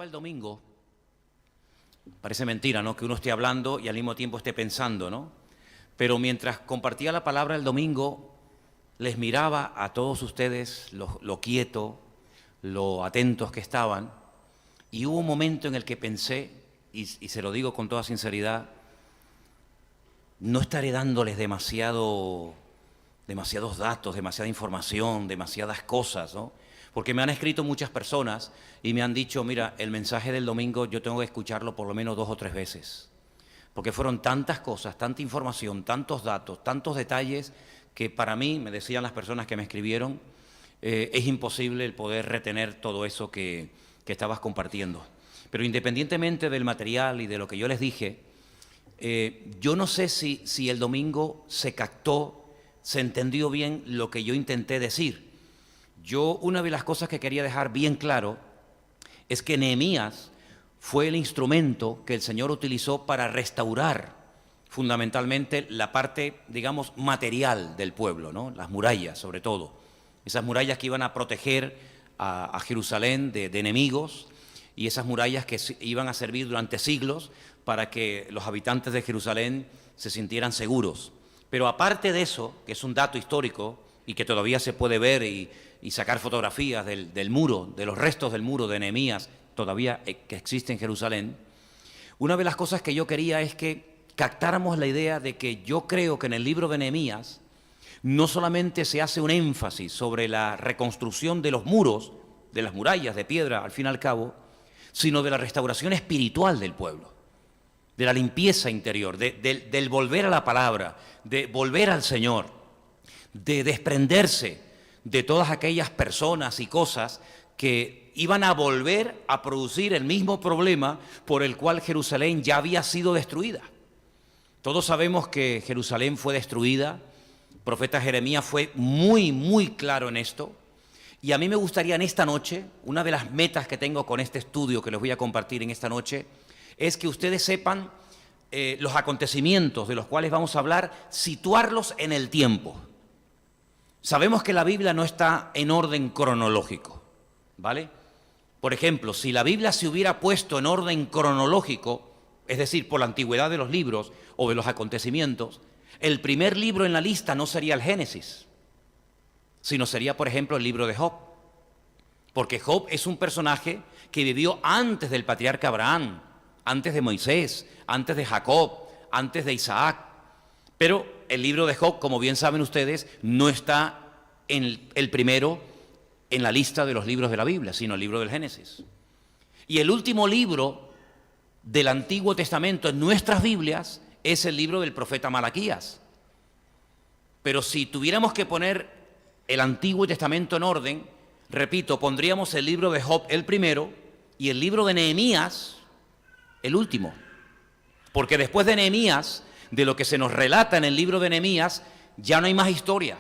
el domingo, parece mentira, ¿no?, que uno esté hablando y al mismo tiempo esté pensando, ¿no? Pero mientras compartía la palabra el domingo, les miraba a todos ustedes lo quieto, lo atentos que estaban, y hubo un momento en el que pensé, y se lo digo con toda sinceridad, no estaré dándoles demasiados datos, demasiada información, demasiadas cosas, ¿no? Porque me han escrito muchas personas y me han dicho, mira, el mensaje del domingo yo tengo que escucharlo por lo menos 2 o 3 veces. Porque fueron tantas cosas, tanta información, tantos datos, tantos detalles, que para mí, me decían las personas que me escribieron, es imposible el poder retener todo eso que estabas compartiendo. Pero independientemente del material y de lo que yo les dije, yo no sé si el domingo se captó, se entendió bien lo que yo intenté decir. Yo, una de las cosas que quería dejar bien claro es que Nehemías fue el instrumento que el Señor utilizó para restaurar fundamentalmente la parte, digamos, material del pueblo, ¿no? Las murallas, sobre todo. Esas murallas que iban a proteger a Jerusalén de enemigos, y esas murallas que iban a servir durante siglos para que los habitantes de Jerusalén se sintieran seguros. Pero aparte de eso, que es un dato histórico y que todavía se puede ver y sacar fotografías del muro, de los restos del muro de Nehemías, todavía que existe en Jerusalén, una de las cosas que yo quería es que captáramos la idea de que yo creo que en el libro de Nehemías no solamente se hace un énfasis sobre la reconstrucción de los muros, de las murallas de piedra, al fin y al cabo, sino de la restauración espiritual del pueblo, de la limpieza interior, del volver a la palabra, de volver al Señor, de desprenderse de todas aquellas personas y cosas que iban a volver a producir el mismo problema por el cual Jerusalén ya había sido destruida. Todos sabemos que Jerusalén fue destruida, el profeta Jeremías fue muy claro en esto, y a mí me gustaría en esta noche, una de las metas que tengo con este estudio que les voy a compartir en esta noche, es que ustedes sepan los acontecimientos de los cuales vamos a hablar, situarlos en el tiempo. Sabemos que la Biblia no está en orden cronológico, ¿vale? Por ejemplo, si la Biblia se hubiera puesto en orden cronológico, es decir, por la antigüedad de los libros o de los acontecimientos, el primer libro en la lista no sería el Génesis, sino sería, por ejemplo, el libro de Job. Porque Job es un personaje que vivió antes del patriarca Abraham, antes de Moisés, antes de Jacob, antes de Isaac. Pero el libro de Job, como bien saben ustedes, no está en el primero en la lista de los libros de la Biblia, sino el libro del Génesis. Y el último libro del Antiguo Testamento en nuestras Biblias es el libro del profeta Malaquías. Pero si tuviéramos que poner el Antiguo Testamento en orden, repito, pondríamos el libro de Job el primero y el libro de Nehemías el último. Porque después de Nehemías, de lo que se nos relata en el libro de Nehemías, ya no hay más historia.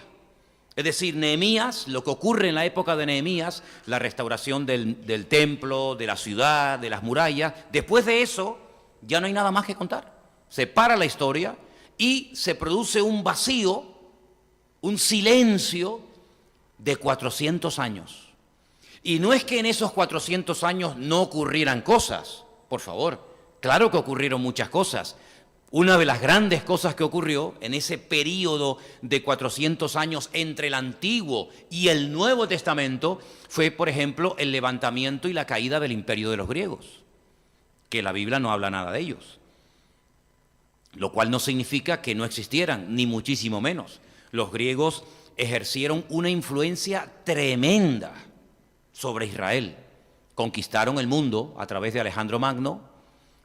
Es decir, Nehemías, lo que ocurre en la época de Nehemías, la restauración del templo, de la ciudad, de las murallas, después de eso ya no hay nada más que contar. Se para la historia y se produce un vacío, un silencio de 400 años. Y no es que en esos 400 años no ocurrieran cosas, por favor, claro que ocurrieron muchas cosas. Una de las grandes cosas que ocurrió en ese período de 400 años entre el Antiguo y el Nuevo Testamento fue, por ejemplo, el levantamiento y la caída del imperio de los griegos, que la Biblia no habla nada de ellos, lo cual no significa que no existieran, ni muchísimo menos. Los griegos ejercieron una influencia tremenda sobre Israel, conquistaron el mundo a través de Alejandro Magno,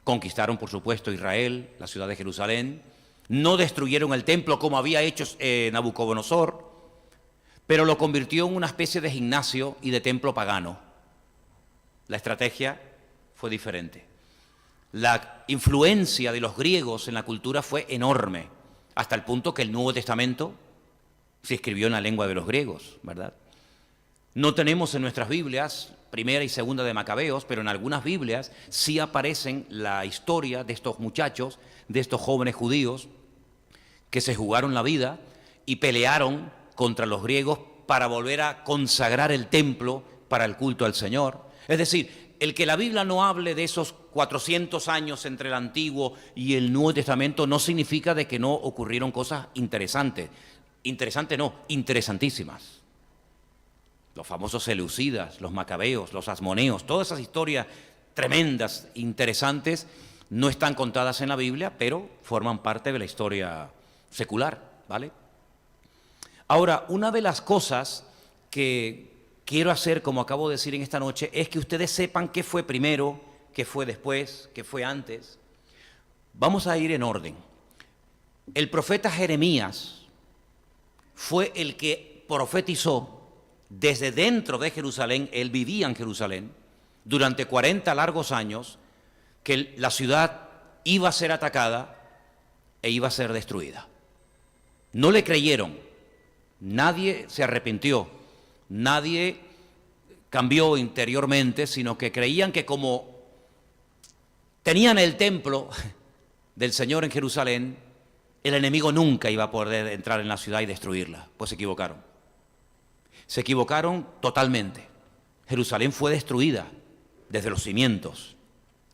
conquistaron, por supuesto, Israel, la ciudad de Jerusalén, no destruyeron el templo como había hecho Nabucodonosor, pero lo convirtió en una especie de gimnasio y de templo pagano. La estrategia fue diferente. La influencia de los griegos en la cultura fue enorme, hasta el punto que el Nuevo Testamento se escribió en la lengua de los griegos, ¿verdad? No tenemos en nuestras Biblias primera y segunda de Macabeos, pero en algunas Biblias sí aparecen la historia de estos muchachos, de estos jóvenes judíos que se jugaron la vida y pelearon contra los griegos para volver a consagrar el templo para el culto al Señor. Es decir, el que la Biblia no hable de esos 400 años entre el Antiguo y el Nuevo Testamento no significa de que no ocurrieron cosas interesantes. Interesantes no, interesantísimas. Los famosos seleucidas, los macabeos, los asmoneos, todas esas historias tremendas, interesantes, no están contadas en la Biblia, pero forman parte de la historia secular, ¿vale? Ahora, una de las cosas que quiero hacer, como acabo de decir en esta noche, es que ustedes sepan qué fue primero, qué fue después, qué fue antes. Vamos a ir en orden. El profeta Jeremías fue el que profetizó desde dentro de Jerusalén, él vivía en Jerusalén, durante 40 largos años, que la ciudad iba a ser atacada e iba a ser destruida. No le creyeron, nadie se arrepintió, nadie cambió interiormente, sino que creían que como tenían el templo del Señor en Jerusalén, el enemigo nunca iba a poder entrar en la ciudad y destruirla. Pues se equivocaron. Se equivocaron totalmente. Jerusalén fue destruida desde los cimientos.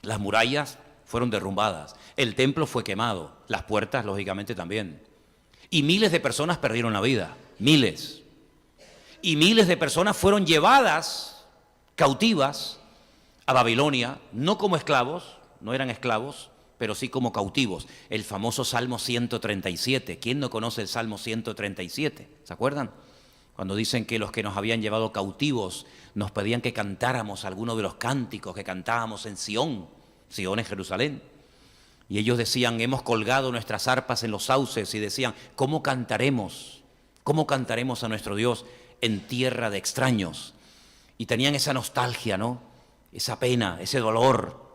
Las murallas fueron derrumbadas. El templo fue quemado. Las puertas, lógicamente, también. Y miles de personas perdieron la vida. Miles. Y miles de personas fueron llevadas cautivas a Babilonia, no como esclavos, no eran esclavos, pero sí como cautivos. El famoso Salmo 137. ¿Quién no conoce el Salmo 137? ¿Se acuerdan? Cuando dicen que los que nos habían llevado cautivos nos pedían que cantáramos algunos de los cánticos que cantábamos en Sión. Sión es Jerusalén. Y ellos decían, hemos colgado nuestras arpas en los sauces, y decían, ¿cómo cantaremos? ¿Cómo cantaremos a nuestro Dios en tierra de extraños? Y tenían esa nostalgia, ¿no? Esa pena, ese dolor,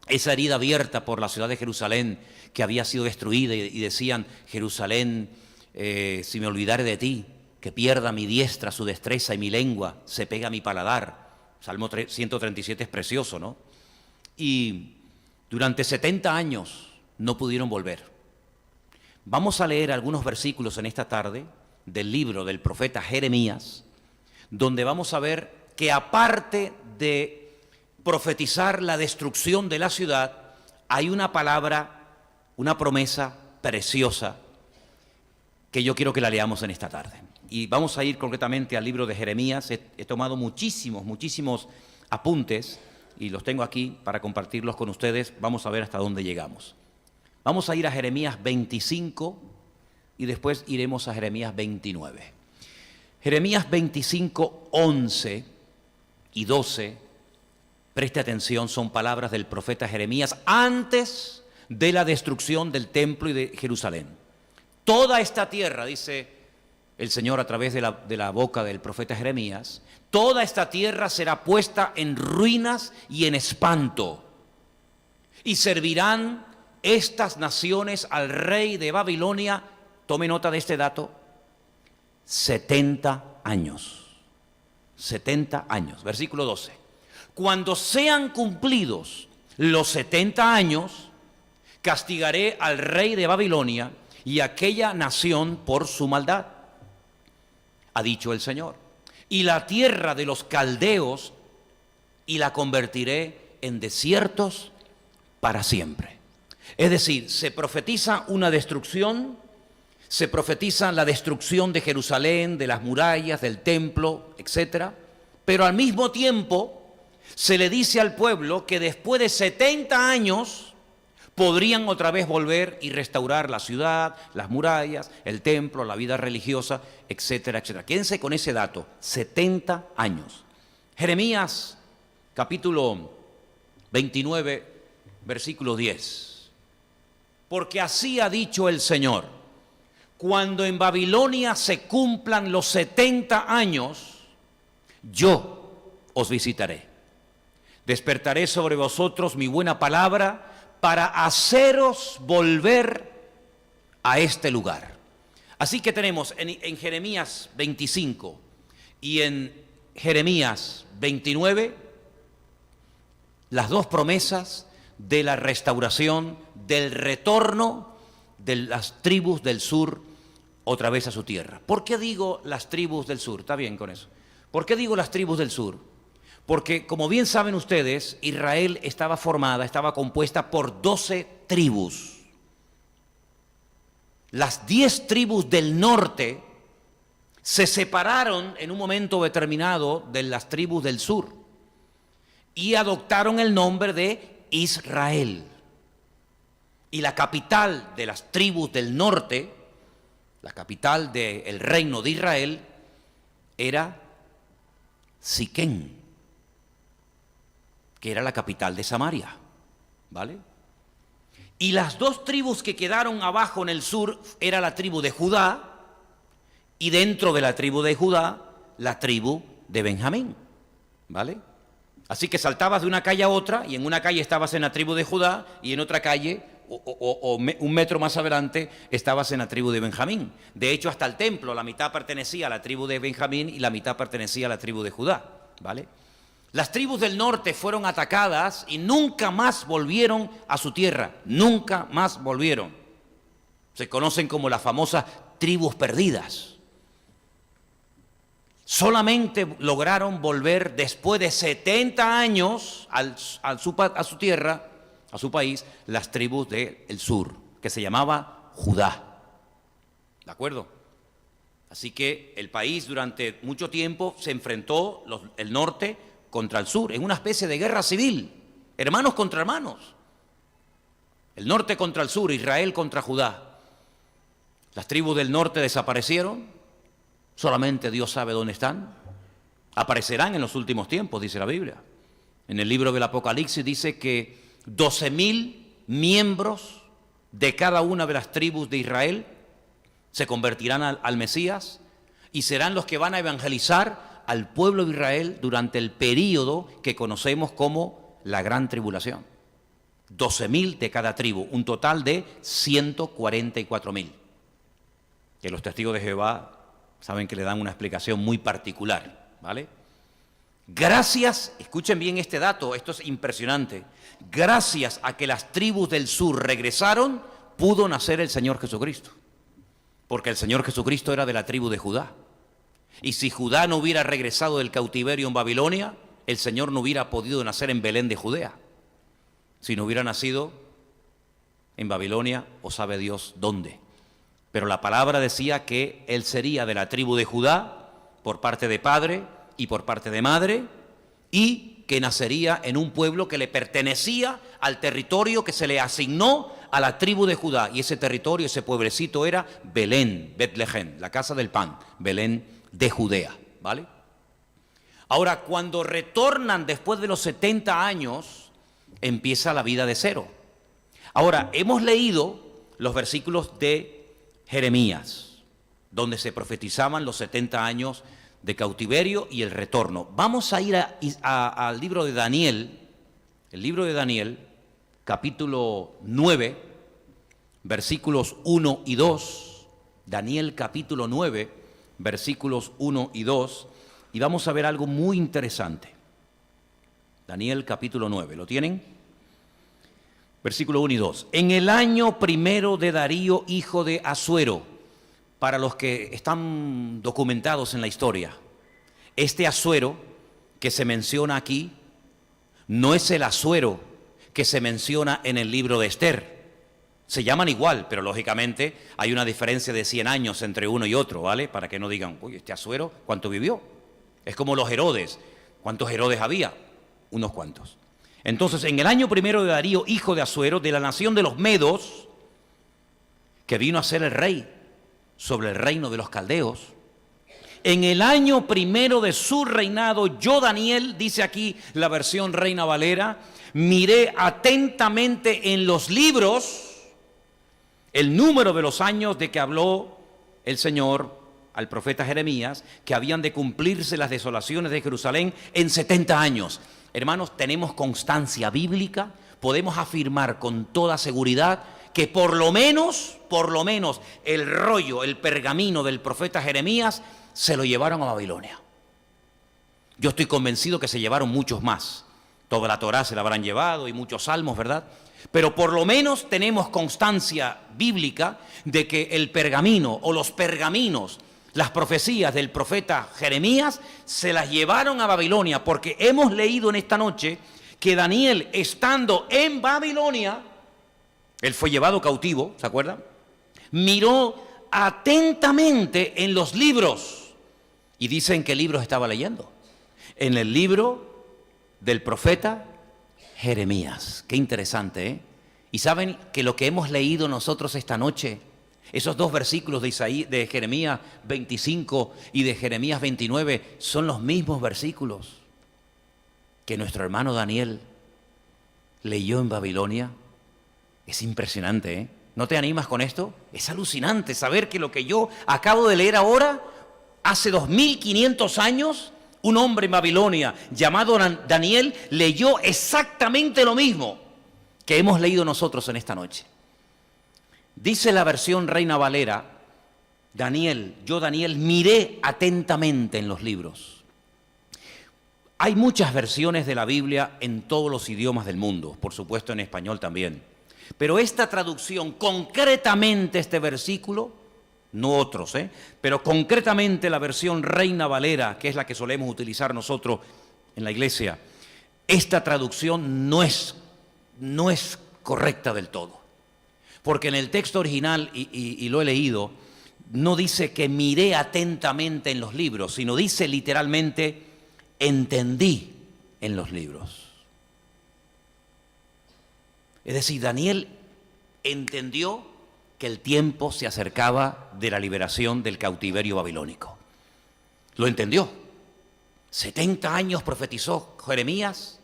esa herida abierta por la ciudad de Jerusalén que había sido destruida, y decían, Jerusalén, si me olvidare de ti, que pierda mi diestra su destreza y mi lengua se pega a mi paladar. Salmo 137 es precioso, ¿no? Y durante 70 años no pudieron volver. Vamos a leer algunos versículos en esta tarde del libro del profeta Jeremías, donde vamos a ver que aparte de profetizar la destrucción de la ciudad, hay una palabra, una promesa preciosa que yo quiero que la leamos en esta tarde. Y vamos a ir concretamente al libro de Jeremías. He tomado muchísimos apuntes y los tengo aquí para compartirlos con ustedes. Vamos a ver hasta dónde llegamos. Vamos a ir a Jeremías 25 y después iremos a Jeremías 29. Jeremías 25, 11 y 12, preste atención, son palabras del profeta Jeremías antes de la destrucción del templo y de Jerusalén. Toda esta tierra, dice el Señor a través de la boca del profeta Jeremías, toda esta tierra será puesta en ruinas y en espanto, y servirán estas naciones al rey de Babilonia, tome nota de este dato, 70 años. 70 años. Versículo 12. Cuando sean cumplidos los 70 años, castigaré al rey de Babilonia y aquella nación por su maldad, ha dicho el Señor, y la tierra de los caldeos, y la convertiré en desiertos para siempre. Es decir, se profetiza una destrucción, se profetiza la destrucción de Jerusalén, de las murallas, del templo, etc. Pero al mismo tiempo se le dice al pueblo que después de 70 años podrían otra vez volver y restaurar la ciudad, las murallas, el templo, la vida religiosa, etcétera, etcétera. Quédense con ese dato, 70 años. Jeremías, capítulo 29, versículo 10. Porque así ha dicho el Señor, cuando en Babilonia se cumplan los 70 años, yo os visitaré. Despertaré sobre vosotros mi buena palabra para haceros volver a este lugar. Así que tenemos en Jeremías 25 y en Jeremías 29 las dos promesas de la restauración, del retorno de las tribus del sur otra vez a su tierra. ¿Por qué digo las tribus del sur? Está bien con eso. ¿Por qué digo las tribus del sur? Porque, como bien saben ustedes, Israel estaba compuesta por 12 tribus. Las 10 tribus del norte se separaron en un momento determinado de las tribus del sur y adoptaron el nombre de Israel. Y la capital de las tribus del norte, la capital del reino de Israel, era Siquén, que era la capital de Samaria, ¿vale? Y las 2 tribus que quedaron abajo en el sur era la tribu de Judá, y dentro de la tribu de Judá, la tribu de Benjamín, ¿vale? Así que saltabas de una calle a otra, y en una calle estabas en la tribu de Judá, y en otra calle, un metro más adelante, estabas en la tribu de Benjamín. De hecho, hasta el templo, la mitad pertenecía a la tribu de Benjamín y la mitad pertenecía a la tribu de Judá, ¿vale? Las tribus del norte fueron atacadas y nunca más volvieron a su tierra, nunca más volvieron. Se conocen como las famosas tribus perdidas. Solamente lograron volver después de 70 años a su tierra, a su país, las tribus del sur, que se llamaba Judá. ¿De acuerdo? Así que el país durante mucho tiempo se enfrentó, el norte contra el sur, en una especie de guerra civil, hermanos contra hermanos. El norte contra el sur, Israel contra Judá. Las tribus del norte desaparecieron, solamente Dios sabe dónde están. Aparecerán en los últimos tiempos, dice la Biblia. En el libro del Apocalipsis dice que 12.000 miembros de cada una de las tribus de Israel se convertirán al Mesías y serán los que van a evangelizar al pueblo de Israel durante el período que conocemos como la Gran Tribulación. 12.000 de cada tribu, un total de 144.000. Que los testigos de Jehová saben que le dan una explicación muy particular, ¿vale? Gracias, escuchen bien este dato, esto es impresionante, gracias a que las tribus del sur regresaron, pudo nacer el Señor Jesucristo. Porque el Señor Jesucristo era de la tribu de Judá. Y si Judá no hubiera regresado del cautiverio en Babilonia, el Señor no hubiera podido nacer en Belén de Judea. Si no hubiera nacido en Babilonia, o sabe Dios dónde. Pero la palabra decía que Él sería de la tribu de Judá, por parte de padre y por parte de madre, y que nacería en un pueblo que le pertenecía al territorio que se le asignó a la tribu de Judá. Y ese territorio, ese pueblecito era Belén, Betlehem, la casa del pan, Belén de Judea, ¿vale? Ahora, cuando retornan después de los 70 años, empieza la vida de cero. Ahora, hemos leído los versículos de Jeremías, donde se profetizaban los 70 años de cautiverio y el retorno. Vamos a ir al libro de Daniel, el libro de Daniel, capítulo 9, versículos 1 y 2, Daniel capítulo 9, versículos 1 y 2, y vamos a ver algo muy interesante. Daniel capítulo 9, ¿lo tienen? Versículo 1 y 2. En el año primero de Darío, hijo de Asuero, para los que están documentados en la historia, este Asuero que se menciona aquí no es el Asuero que se menciona en el libro de Esther. Se llaman igual, pero lógicamente hay una diferencia de 100 años entre uno y otro, ¿vale? Para que no digan, uy, este Asuero, ¿cuánto vivió? Es como los Herodes. ¿Cuántos Herodes había? Unos cuantos. Entonces, en el año primero de Darío, hijo de Asuero, de la nación de los Medos, que vino a ser el rey sobre el reino de los caldeos, en el año primero de su reinado, yo, Daniel, dice aquí la versión Reina Valera, miré atentamente en los libros el número de los años de que habló el Señor al profeta Jeremías, que habían de cumplirse las desolaciones de Jerusalén en 70 años. Hermanos, tenemos constancia bíblica, podemos afirmar con toda seguridad que por lo menos el rollo, el pergamino del profeta Jeremías se lo llevaron a Babilonia. Yo estoy convencido que se llevaron muchos más. Toda la Torá se la habrán llevado y muchos salmos, ¿verdad? Pero por lo menos tenemos constancia bíblica de que el pergamino o los pergaminos, las profecías del profeta Jeremías, se las llevaron a Babilonia, porque hemos leído en esta noche que Daniel, estando en Babilonia, él fue llevado cautivo, ¿se acuerdan? Miró atentamente en los libros, y dicen qué libros estaba leyendo. En el libro del profeta Jeremías. Qué interesante, ¿eh? Y saben que lo que hemos leído nosotros esta noche, esos dos versículos de Jeremías 25 y de Jeremías 29, son los mismos versículos que nuestro hermano Daniel leyó en Babilonia. Es impresionante, ¿eh? ¿No te animas con esto? Es alucinante saber que lo que yo acabo de leer ahora, hace 2500 años, un hombre en Babilonia llamado Daniel leyó exactamente lo mismo que hemos leído nosotros en esta noche. Dice la versión Reina Valera, yo Daniel miré atentamente en los libros. Hay muchas versiones de la Biblia en todos los idiomas del mundo, por supuesto en español también. Pero esta traducción, concretamente este versículo, no otros, pero concretamente la versión Reina Valera, que es la que solemos utilizar nosotros en la iglesia, esta traducción no es correcta del todo. Porque en el texto original, y lo he leído, no dice que miré atentamente en los libros, sino dice literalmente, entendí en los libros. Es decir, Daniel entendió que el tiempo se acercaba de la liberación del cautiverio babilónico. Lo entendió. 70 años profetizó Jeremías.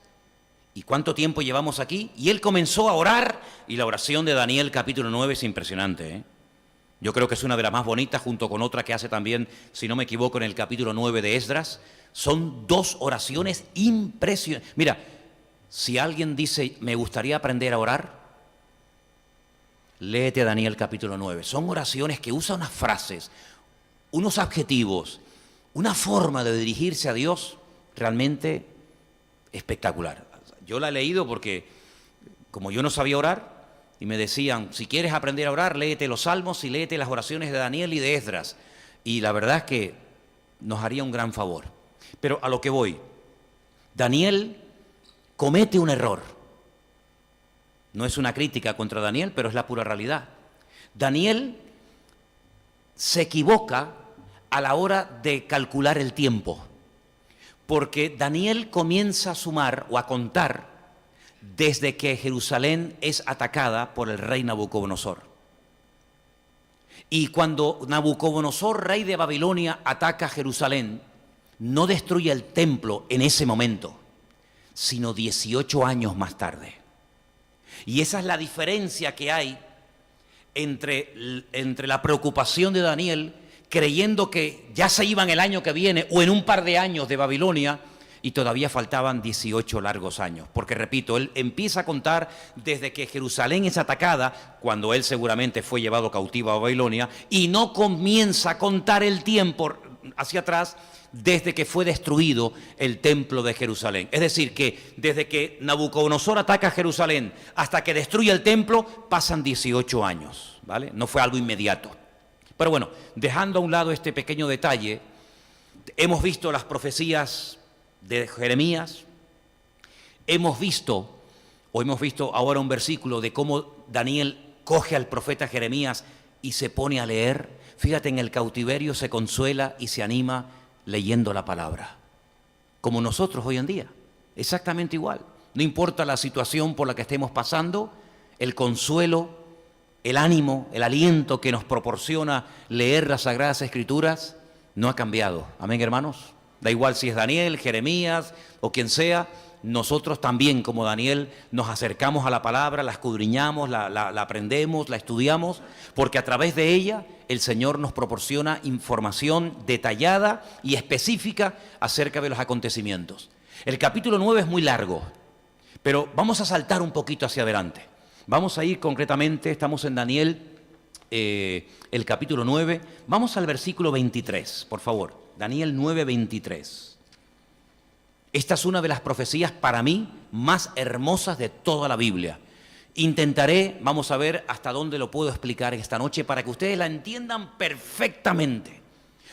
¿Y cuánto tiempo llevamos aquí? Y él comenzó a orar, y la oración de Daniel capítulo 9 es impresionante, ¿eh? Yo creo que es una de las más bonitas, junto con otra que hace también, si no me equivoco, en el capítulo 9 de Esdras. Son dos oraciones impresionantes. Mira, si alguien dice, me gustaría aprender a orar, léete Daniel capítulo 9. Son oraciones que usan unas frases, unos adjetivos, una forma de dirigirse a Dios realmente espectacular. Yo la he leído porque, como yo no sabía orar, y me decían, si quieres aprender a orar, léete los salmos y léete las oraciones de Daniel y de Esdras. Y la verdad es que nos haría un gran favor. Pero a lo que voy, Daniel comete un error. No es una crítica contra Daniel, pero es la pura realidad. Daniel se equivoca a la hora de calcular el tiempo. Porque Daniel comienza a sumar o a contar desde que Jerusalén es atacada por el rey Nabucodonosor. Y cuando Nabucodonosor, rey de Babilonia, ataca Jerusalén, no destruye el templo en ese momento, sino 18 años más tarde. Y esa es la diferencia que hay entre la preocupación de Daniel, creyendo que ya se iban el año que viene o en un par de años de Babilonia, y todavía faltaban 18 largos años. Porque, repito, él empieza a contar desde que Jerusalén es atacada, cuando él seguramente fue llevado cautivo a Babilonia, y no comienza a contar el tiempo hacia atrás desde que fue destruido el templo de Jerusalén. Es decir, que desde que Nabucodonosor ataca Jerusalén hasta que destruye el templo, pasan 18 años, ¿vale? No fue algo inmediato. Pero bueno, dejando a un lado este pequeño detalle, hemos visto las profecías de Jeremías, hemos visto ahora un versículo de cómo Daniel coge al profeta Jeremías y se pone a leer. Fíjate, en el cautiverio se consuela y se anima leyendo la palabra, como nosotros hoy en día, exactamente igual. No importa la situación por la que estemos pasando, el consuelo, el ánimo, el aliento que nos proporciona leer las Sagradas Escrituras no ha cambiado. Amén, hermanos. Da igual si es Daniel, Jeremías o quien sea, nosotros también, como Daniel, nos acercamos a la palabra, la escudriñamos, la aprendemos, la estudiamos, porque a través de ella el Señor nos proporciona información detallada y específica acerca de los acontecimientos. El capítulo 9 es muy largo, pero vamos a saltar un poquito hacia adelante. Vamos a ir concretamente, estamos en Daniel, el capítulo 9, vamos al versículo 23, por favor. Daniel 9, 23. Esta es una de las profecías para mí más hermosas de toda la Biblia. Intentaré, vamos a ver hasta dónde lo puedo explicar esta noche para que ustedes la entiendan perfectamente.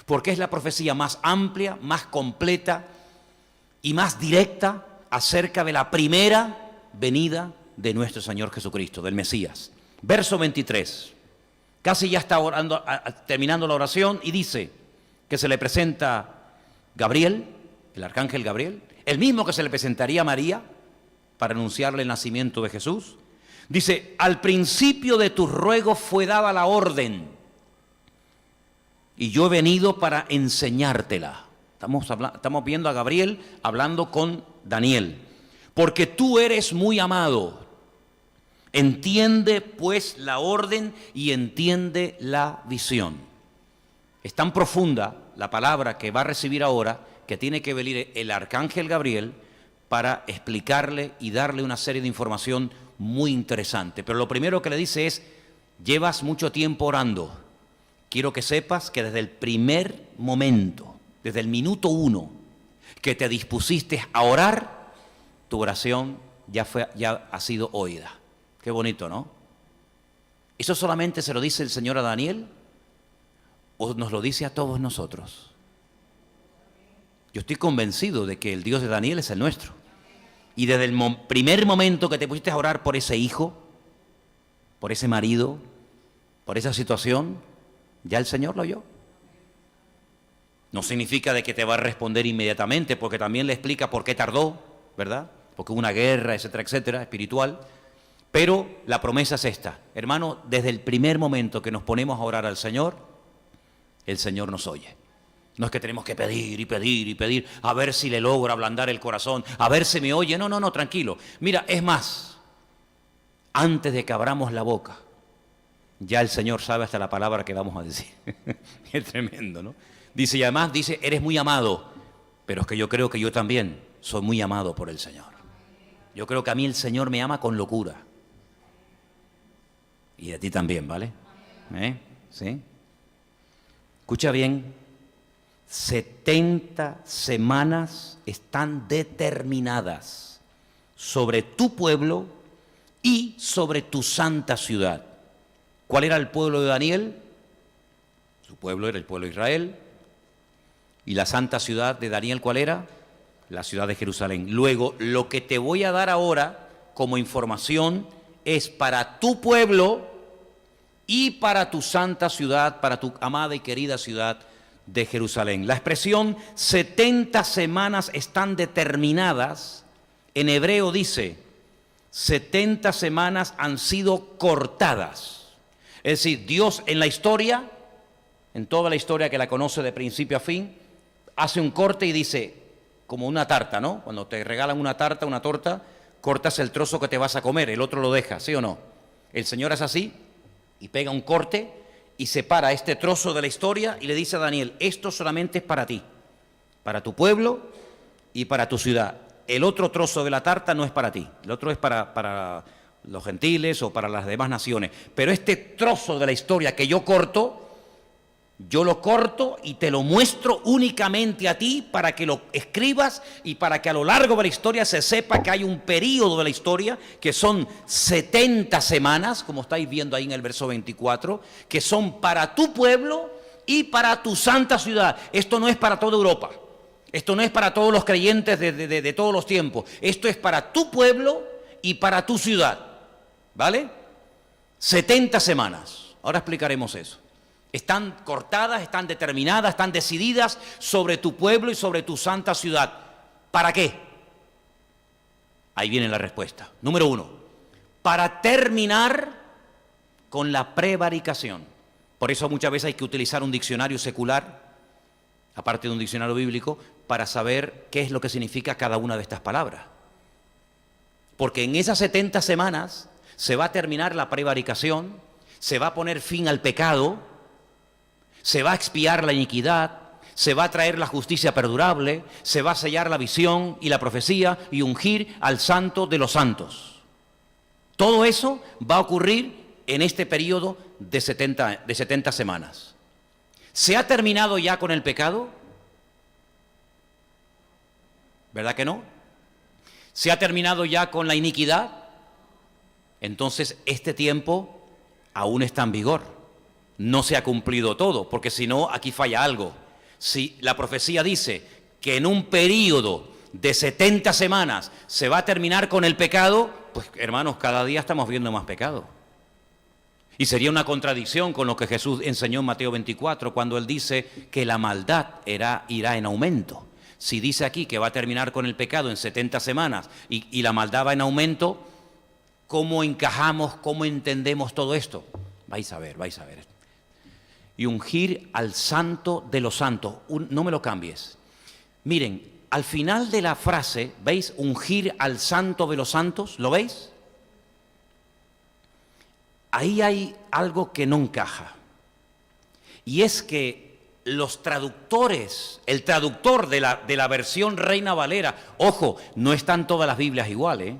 porque es la profecía más amplia, más completa y más directa acerca de la primera venida de nuestro Señor Jesucristo, del Mesías. Verso 23, casi ya está orando, terminando la oración, y dice que se le presenta Gabriel, el arcángel Gabriel, el mismo que se le presentaría a María para anunciarle el nacimiento de Jesús. Dice, al principio de tus ruegos fue dada la orden, y yo he venido para enseñártela. Estamos viendo a Gabriel hablando con Daniel. Porque tú eres muy amado. Entiende pues la orden y entiende la visión. Es tan profunda la palabra que va a recibir ahora que tiene que venir el arcángel Gabriel para explicarle y darle una serie de información muy interesante. Pero lo primero que le dice es, llevas mucho tiempo orando. Quiero que sepas que desde el primer momento, desde el minuto 1 que te dispusiste a orar, tu oración ya ha sido oída. Qué bonito, ¿no? ¿Eso solamente se lo dice el Señor a Daniel o nos lo dice a todos nosotros? Yo estoy convencido de que el Dios de Daniel es el nuestro. Y desde el primer momento que te pusiste a orar por ese hijo, por ese marido, por esa situación, ya el Señor lo oyó. No significa de que te va a responder inmediatamente, porque también le explica por qué tardó, ¿verdad? Porque hubo una guerra, etcétera, etcétera, espiritual. Pero la promesa es esta. Hermano, desde el primer momento que nos ponemos a orar al Señor, el Señor nos oye. No es que tenemos que pedir y pedir y pedir, a ver si le logro ablandar el corazón, a ver si me oye. No, tranquilo. Mira, es más, antes de que abramos la boca, ya el Señor sabe hasta la palabra que vamos a decir. Es tremendo, ¿no? Dice, y además dice, eres muy amado, pero es que yo creo que yo también soy muy amado por el Señor. Yo creo que a mí el Señor me ama con locura. Y a ti también, ¿vale? ¿Sí? Escucha bien, 70 semanas están determinadas sobre tu pueblo y sobre tu santa ciudad. ¿Cuál era el pueblo de Daniel? Su pueblo era el pueblo de Israel. ¿Y la santa ciudad de Daniel cuál era? La ciudad de Jerusalén. Luego, lo que te voy a dar ahora como información es para tu pueblo y para tu santa ciudad, para tu amada y querida ciudad de Jerusalén. La expresión 70 semanas están determinadas, en hebreo dice, 70 semanas han sido cortadas. Es decir, Dios en la historia, en toda la historia que la conoce de principio a fin, hace un corte y dice, como una tarta, ¿no? Cuando te regalan una tarta, una torta, cortas el trozo que te vas a comer, el otro lo deja, ¿sí o no? El Señor es así y pega un corte y separa este trozo de la historia y le dice a Daniel, esto solamente es para ti, para tu pueblo y para tu ciudad. El otro trozo de la tarta no es para ti, el otro es para los gentiles o para las demás naciones. Pero este trozo de la historia que yo corto, yo lo corto y te lo muestro únicamente a ti para que lo escribas y para que a lo largo de la historia se sepa que hay un periodo de la historia que son 70 semanas, como estáis viendo ahí en el verso 24, que son para tu pueblo y para tu santa ciudad. Esto no es para toda Europa, esto no es para todos los creyentes de todos los tiempos, esto es para tu pueblo y para tu ciudad, ¿vale? 70 semanas, ahora explicaremos eso. Están cortadas, están determinadas, están decididas sobre tu pueblo y sobre tu santa ciudad. ¿Para qué? Ahí viene la respuesta. Número 1, para terminar con la prevaricación. Por eso muchas veces hay que utilizar un diccionario secular, aparte de un diccionario bíblico, para saber qué es lo que significa cada una de estas palabras. Porque en esas 70 semanas se va a terminar la prevaricación, se va a poner fin al pecado, se va a expiar la iniquidad, se va a traer la justicia perdurable, se va a sellar la visión y la profecía y ungir al santo de los santos. Todo eso va a ocurrir en este periodo de 70 semanas. ¿Se ha terminado ya con el pecado? ¿Verdad que no? ¿Se ha terminado ya con la iniquidad? Entonces este tiempo aún está en vigor. No se ha cumplido todo, porque si no, aquí falla algo. Si la profecía dice que en un periodo de 70 semanas se va a terminar con el pecado, pues hermanos, cada día estamos viendo más pecado. Y sería una contradicción con lo que Jesús enseñó en Mateo 24, cuando Él dice que la maldad irá en aumento. Si dice aquí que va a terminar con el pecado en 70 semanas y la maldad va en aumento, ¿cómo encajamos, cómo entendemos todo esto? Vais a ver. Y ungir al santo de los santos. No me lo cambies. Miren, al final de la frase, ¿veis? Ungir al santo de los santos, ¿lo veis? Ahí hay algo que no encaja. Y es que los traductores, el traductor de la versión Reina Valera, ojo, no están todas las Biblias igual, ¿eh?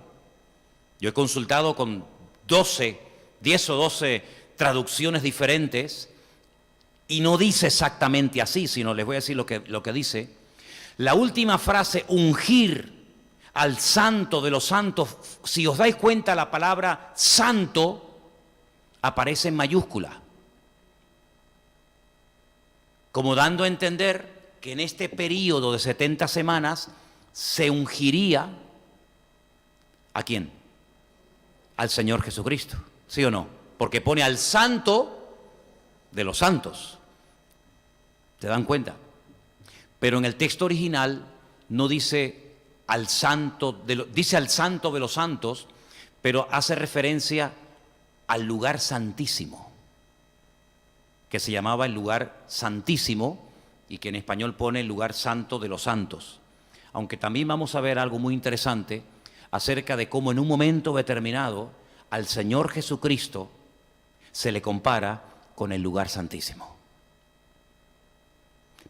Yo he consultado con 10 o 12 traducciones diferentes y no dice exactamente así, sino les voy a decir lo que dice. La última frase, ungir al santo de los santos, si os dais cuenta, la palabra santo aparece en mayúscula, como dando a entender que en este periodo de 70 semanas se ungiría ¿a quién? Al Señor Jesucristo, ¿sí o no? Porque pone al santo de los santos. ¿Te dan cuenta? Pero en el texto original no dice al santo, dice al santo de los santos, pero hace referencia al lugar santísimo, que se llamaba el lugar santísimo y que en español pone el lugar santo de los santos. Aunque también vamos a ver algo muy interesante acerca de cómo en un momento determinado al Señor Jesucristo se le compara con el lugar santísimo.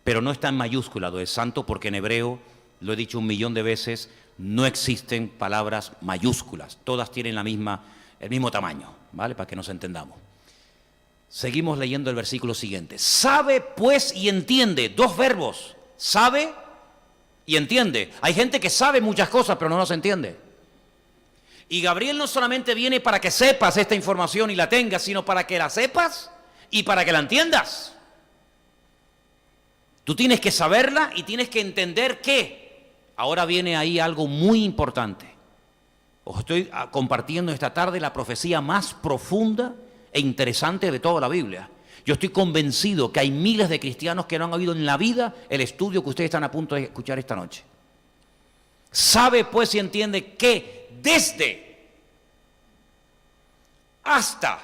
Pero no está en mayúscula lo de santo, porque en hebreo, lo he dicho 1.000.000 de veces, no existen palabras mayúsculas, todas tienen el mismo tamaño, ¿vale? Para que nos entendamos. Seguimos leyendo el versículo siguiente. Sabe pues y entiende, dos verbos, sabe y entiende. Hay gente que sabe muchas cosas pero no las entiende. Y Gabriel no solamente viene para que sepas esta información y la tengas, sino para que la sepas y para que la entiendas. Tú tienes que saberla y tienes que entender que ahora viene ahí algo muy importante. Os estoy compartiendo esta tarde la profecía más profunda e interesante de toda la Biblia. Yo estoy convencido que hay miles de cristianos que no han oído en la vida el estudio que ustedes están a punto de escuchar esta noche. Sabe pues y entiende que desde hasta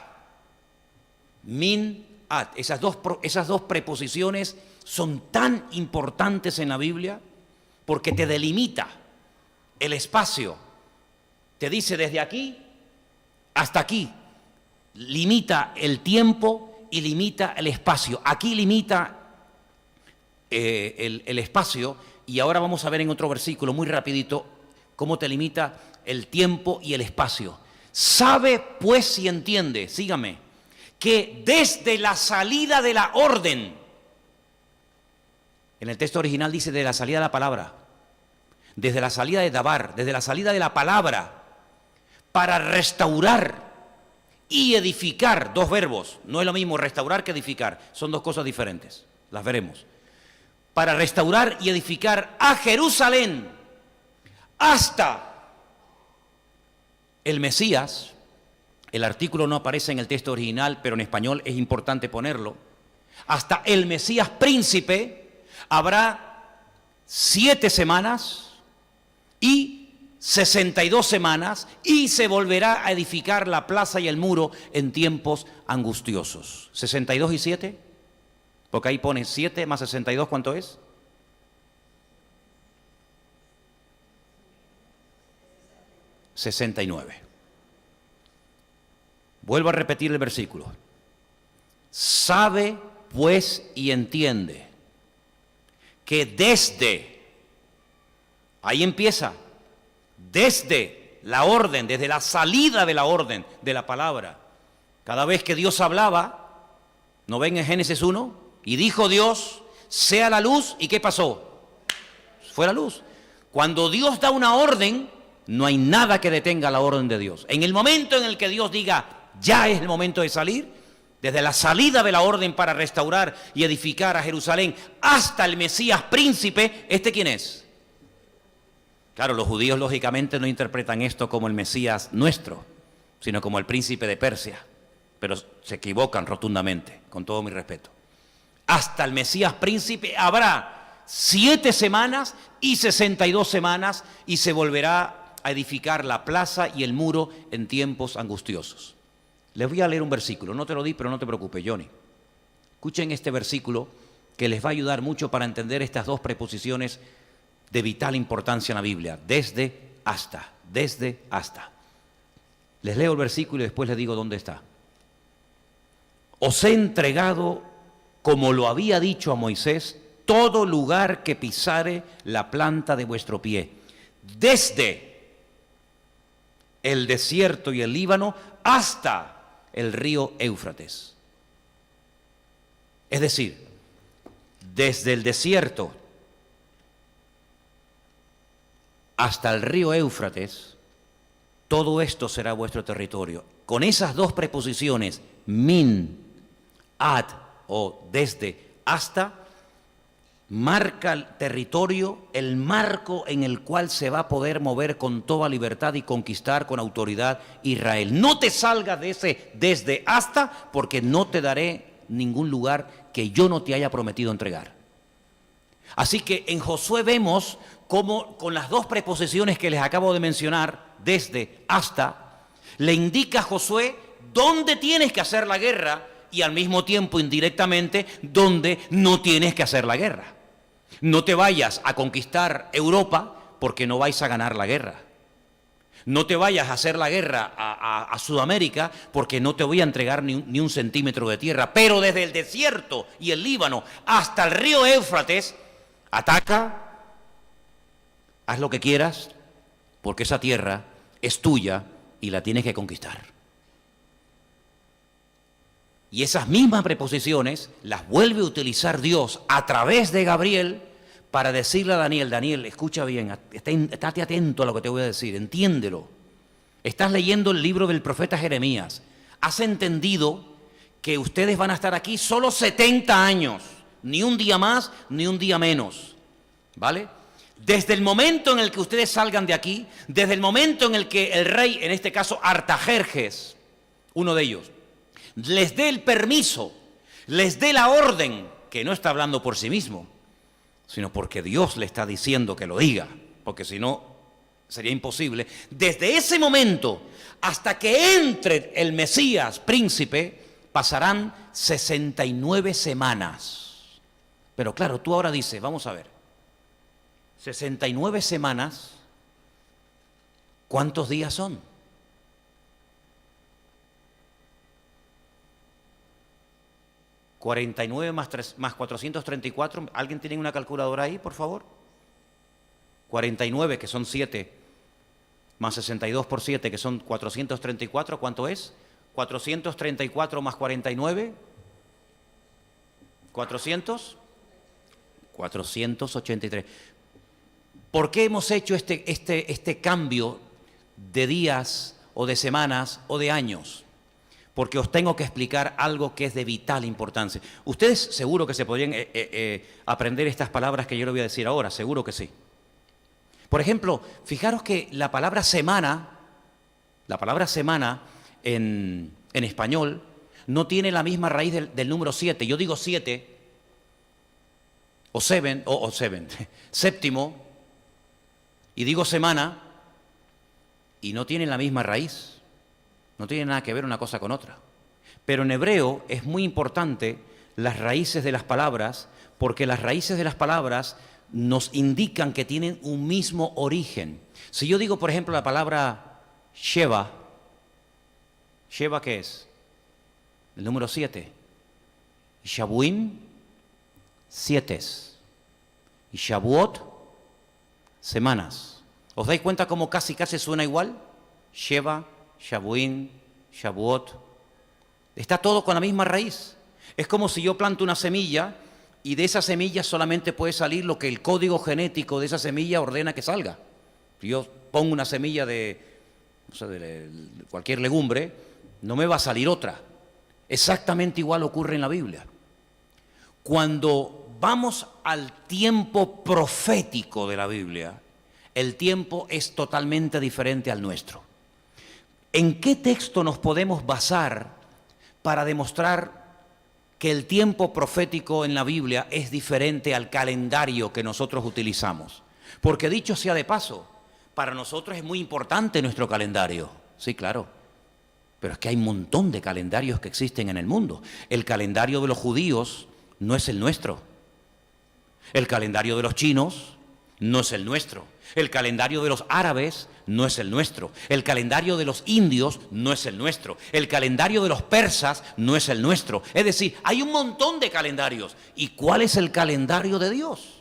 min ad, esas dos preposiciones son tan importantes en la Biblia porque te delimita el espacio. Te dice desde aquí hasta aquí. Limita el tiempo y limita el espacio. Aquí limita el espacio, y ahora vamos a ver en otro versículo muy rapidito cómo te limita el tiempo y el espacio. Sabe pues y entiende, sígame, que desde la salida de la orden, en el texto original dice de la salida de la palabra, desde la salida de Dabar, desde la salida de la palabra, para restaurar y edificar, dos verbos, no es lo mismo restaurar que edificar, son dos cosas diferentes, las veremos. Para restaurar y edificar a Jerusalén hasta el Mesías. El artículo no aparece en el texto original, pero en español es importante ponerlo. Hasta el Mesías príncipe habrá 7 semanas y 62 semanas, y se volverá a edificar la plaza y el muro en tiempos angustiosos. 62 y 7, porque ahí pone 7 más 62, ¿cuánto es? 69. Vuelvo a repetir el versículo. Sabe pues y entiende que desde, ahí empieza, desde la orden, desde la salida de la orden de la palabra. Cada vez que Dios hablaba, ¿no ven en Génesis 1? Y dijo Dios, sea la luz, ¿y qué pasó? Fue la luz. Cuando Dios da una orden, no hay nada que detenga la orden de Dios. En el momento en el que Dios diga, ya es el momento de salir, desde la salida de la orden para restaurar y edificar a Jerusalén hasta el Mesías príncipe, ¿este quién es? Claro, los judíos lógicamente no interpretan esto como el Mesías nuestro, sino como el príncipe de Persia, pero se equivocan rotundamente, con todo mi respeto. Hasta el Mesías príncipe habrá 7 semanas y 62 semanas y se volverá a edificar la plaza y el muro en tiempos angustiosos. Les voy a leer un versículo, no te lo di, pero no te preocupes, Johnny. Escuchen este versículo que les va a ayudar mucho para entender estas dos preposiciones de vital importancia en la Biblia, desde hasta, desde hasta. Les leo el versículo y después les digo dónde está. Os he entregado, como lo había dicho a Moisés, todo lugar que pisare la planta de vuestro pie, desde el desierto y el Líbano hasta el río Éufrates. Es decir, desde el desierto hasta el río Éufrates, todo esto será vuestro territorio. Con esas dos preposiciones, min, ad o desde, hasta, marca el territorio, el marco en el cual se va a poder mover con toda libertad y conquistar con autoridad Israel. No te salgas de ese desde hasta, porque no te daré ningún lugar que yo no te haya prometido entregar. Así que en Josué vemos cómo con las dos preposiciones que les acabo de mencionar, desde hasta, le indica a Josué dónde tienes que hacer la guerra y al mismo tiempo indirectamente dónde no tienes que hacer la guerra. No te vayas a conquistar Europa porque no vais a ganar la guerra. No te vayas a hacer la guerra a Sudamérica porque no te voy a entregar ni un centímetro de tierra. Pero desde el desierto y el Líbano hasta el río Éufrates, ataca, haz lo que quieras, porque esa tierra es tuya y la tienes que conquistar. Y esas mismas preposiciones las vuelve a utilizar Dios a través de Gabriel para decirle a Daniel, Daniel, escucha bien, estate atento a lo que te voy a decir, entiéndelo. Estás leyendo el libro del profeta Jeremías. Has entendido que ustedes van a estar aquí solo 70 años, ni un día más, ni un día menos, ¿vale? Desde el momento en el que ustedes salgan de aquí, desde el momento en el que el rey, en este caso Artajerjes, uno de ellos, les dé el permiso, les dé la orden, que no está hablando por sí mismo, sino porque Dios le está diciendo que lo diga, porque si no sería imposible. Desde ese momento hasta que entre el Mesías príncipe pasarán 69 semanas. Pero claro, tú ahora dices, vamos a ver, 69 semanas, ¿cuántos días son? ¿49 más 434? ¿Alguien tiene una calculadora ahí, por favor? 49, que son 7, más 62 por 7, que son 434, ¿cuánto es? 434 más 49, 483. ¿Por qué hemos hecho este cambio de días o de semanas o de años? Porque os tengo que explicar algo que es de vital importancia. Ustedes seguro que se podrían aprender estas palabras que yo les voy a decir ahora, seguro que sí. Por ejemplo, fijaros que la palabra semana en español no tiene la misma raíz del número 7. Yo digo 7, o séptimo, y digo semana, y no tienen la misma raíz. No tiene nada que ver una cosa con otra. Pero en hebreo es muy importante las raíces de las palabras, porque las raíces de las palabras nos indican que tienen un mismo origen. Si yo digo, por ejemplo, la palabra Sheva, ¿Sheva qué es? El número 7. Y Shabuim, 7. Y Shavuot, semanas. ¿Os dais cuenta cómo casi suena igual? Sheva, Shabuim, Shavuot, está todo con la misma raíz. Es como si yo planto una semilla y de esa semilla solamente puede salir lo que el código genético de esa semilla ordena que salga. Si yo pongo una semilla de cualquier legumbre, no me va a salir otra. Exactamente igual ocurre en la Biblia. Cuando vamos al tiempo profético de la Biblia, el tiempo es totalmente diferente al nuestro. ¿En qué texto nos podemos basar para demostrar que el tiempo profético en la Biblia es diferente al calendario que nosotros utilizamos? Porque dicho sea de paso, para nosotros es muy importante nuestro calendario. Sí, claro. Pero es que hay un montón de calendarios que existen en el mundo. El calendario de los judíos no es el nuestro. El calendario de los chinos no es el nuestro. El calendario de los árabes no es el nuestro. El calendario de los indios no es el nuestro. El calendario de los persas no es el nuestro. Es decir, hay un montón de calendarios. ¿Y cuál es el calendario de Dios?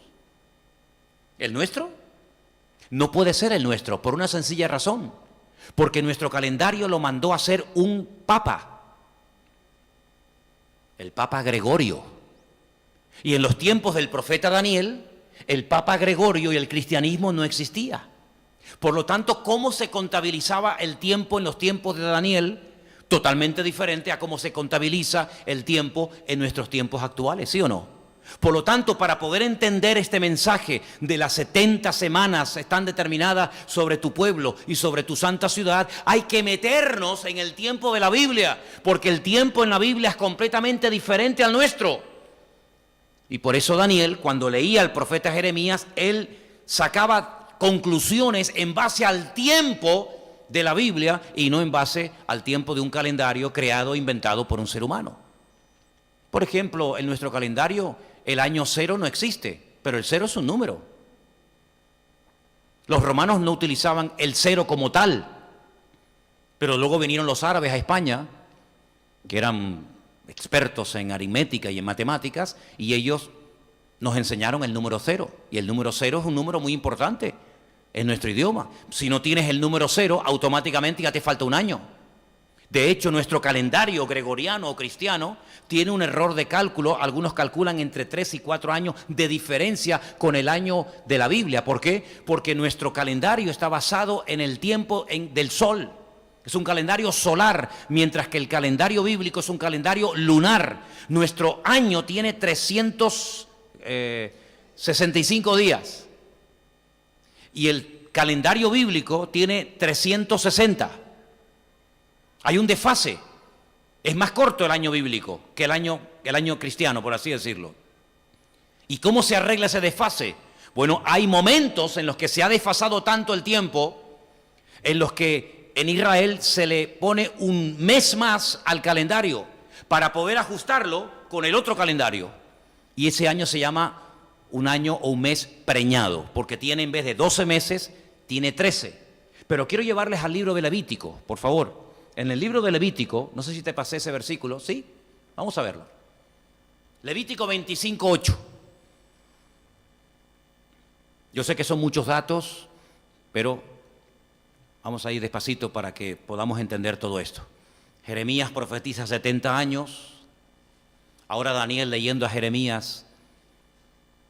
¿El nuestro? No puede ser el nuestro, por una sencilla razón. Porque nuestro calendario lo mandó a hacer un papa. El Papa Gregorio. Y en los tiempos del profeta Daniel, el Papa Gregorio y el cristianismo no existía. Por lo tanto, ¿cómo se contabilizaba el tiempo en los tiempos de Daniel? Totalmente diferente a cómo se contabiliza el tiempo en nuestros tiempos actuales, ¿sí o no? Por lo tanto, para poder entender este mensaje de las 70 semanas están determinadas sobre tu pueblo y sobre tu santa ciudad, hay que meternos en el tiempo de la Biblia, porque el tiempo en la Biblia es completamente diferente al nuestro. Y por eso Daniel, cuando leía al profeta Jeremías, él sacaba conclusiones en base al tiempo de la Biblia y no en base al tiempo de un calendario creado e inventado por un ser humano. Por ejemplo, en nuestro calendario el año 0 no existe, pero el 0 es un número. Los romanos no utilizaban el 0 como tal, pero luego vinieron los árabes a España, que eran expertos en aritmética y en matemáticas, y ellos nos enseñaron el número 0, y el número 0 es un número muy importante en nuestro idioma. Si no tienes el número 0, automáticamente ya te falta un año. De hecho, nuestro calendario gregoriano o cristiano tiene un error de cálculo. Algunos calculan entre 3 y 4 años de diferencia con el año de la Biblia. ¿Por qué? Porque nuestro calendario está basado en el tiempo del sol. Es un calendario solar, mientras que el calendario bíblico es un calendario lunar. Nuestro año tiene 365 días y el calendario bíblico tiene 360. Hay un desfase. Es más corto el año bíblico que el año cristiano, por así decirlo. ¿Y cómo se arregla ese desfase? Bueno, hay momentos en los que se ha desfasado tanto el tiempo, en los que en Israel se le pone un mes más al calendario para poder ajustarlo con el otro calendario. Y ese año se llama un año o un mes preñado, porque tiene en vez de 12 meses, tiene 13. Pero quiero llevarles al libro de Levítico, por favor. En el libro de Levítico, no sé si te pasé ese versículo, ¿sí? Vamos a verlo. Levítico 25:8. Yo sé que son muchos datos, pero vamos a ir despacito para que podamos entender todo esto. Jeremías profetiza 70 años. Ahora Daniel, leyendo a Jeremías,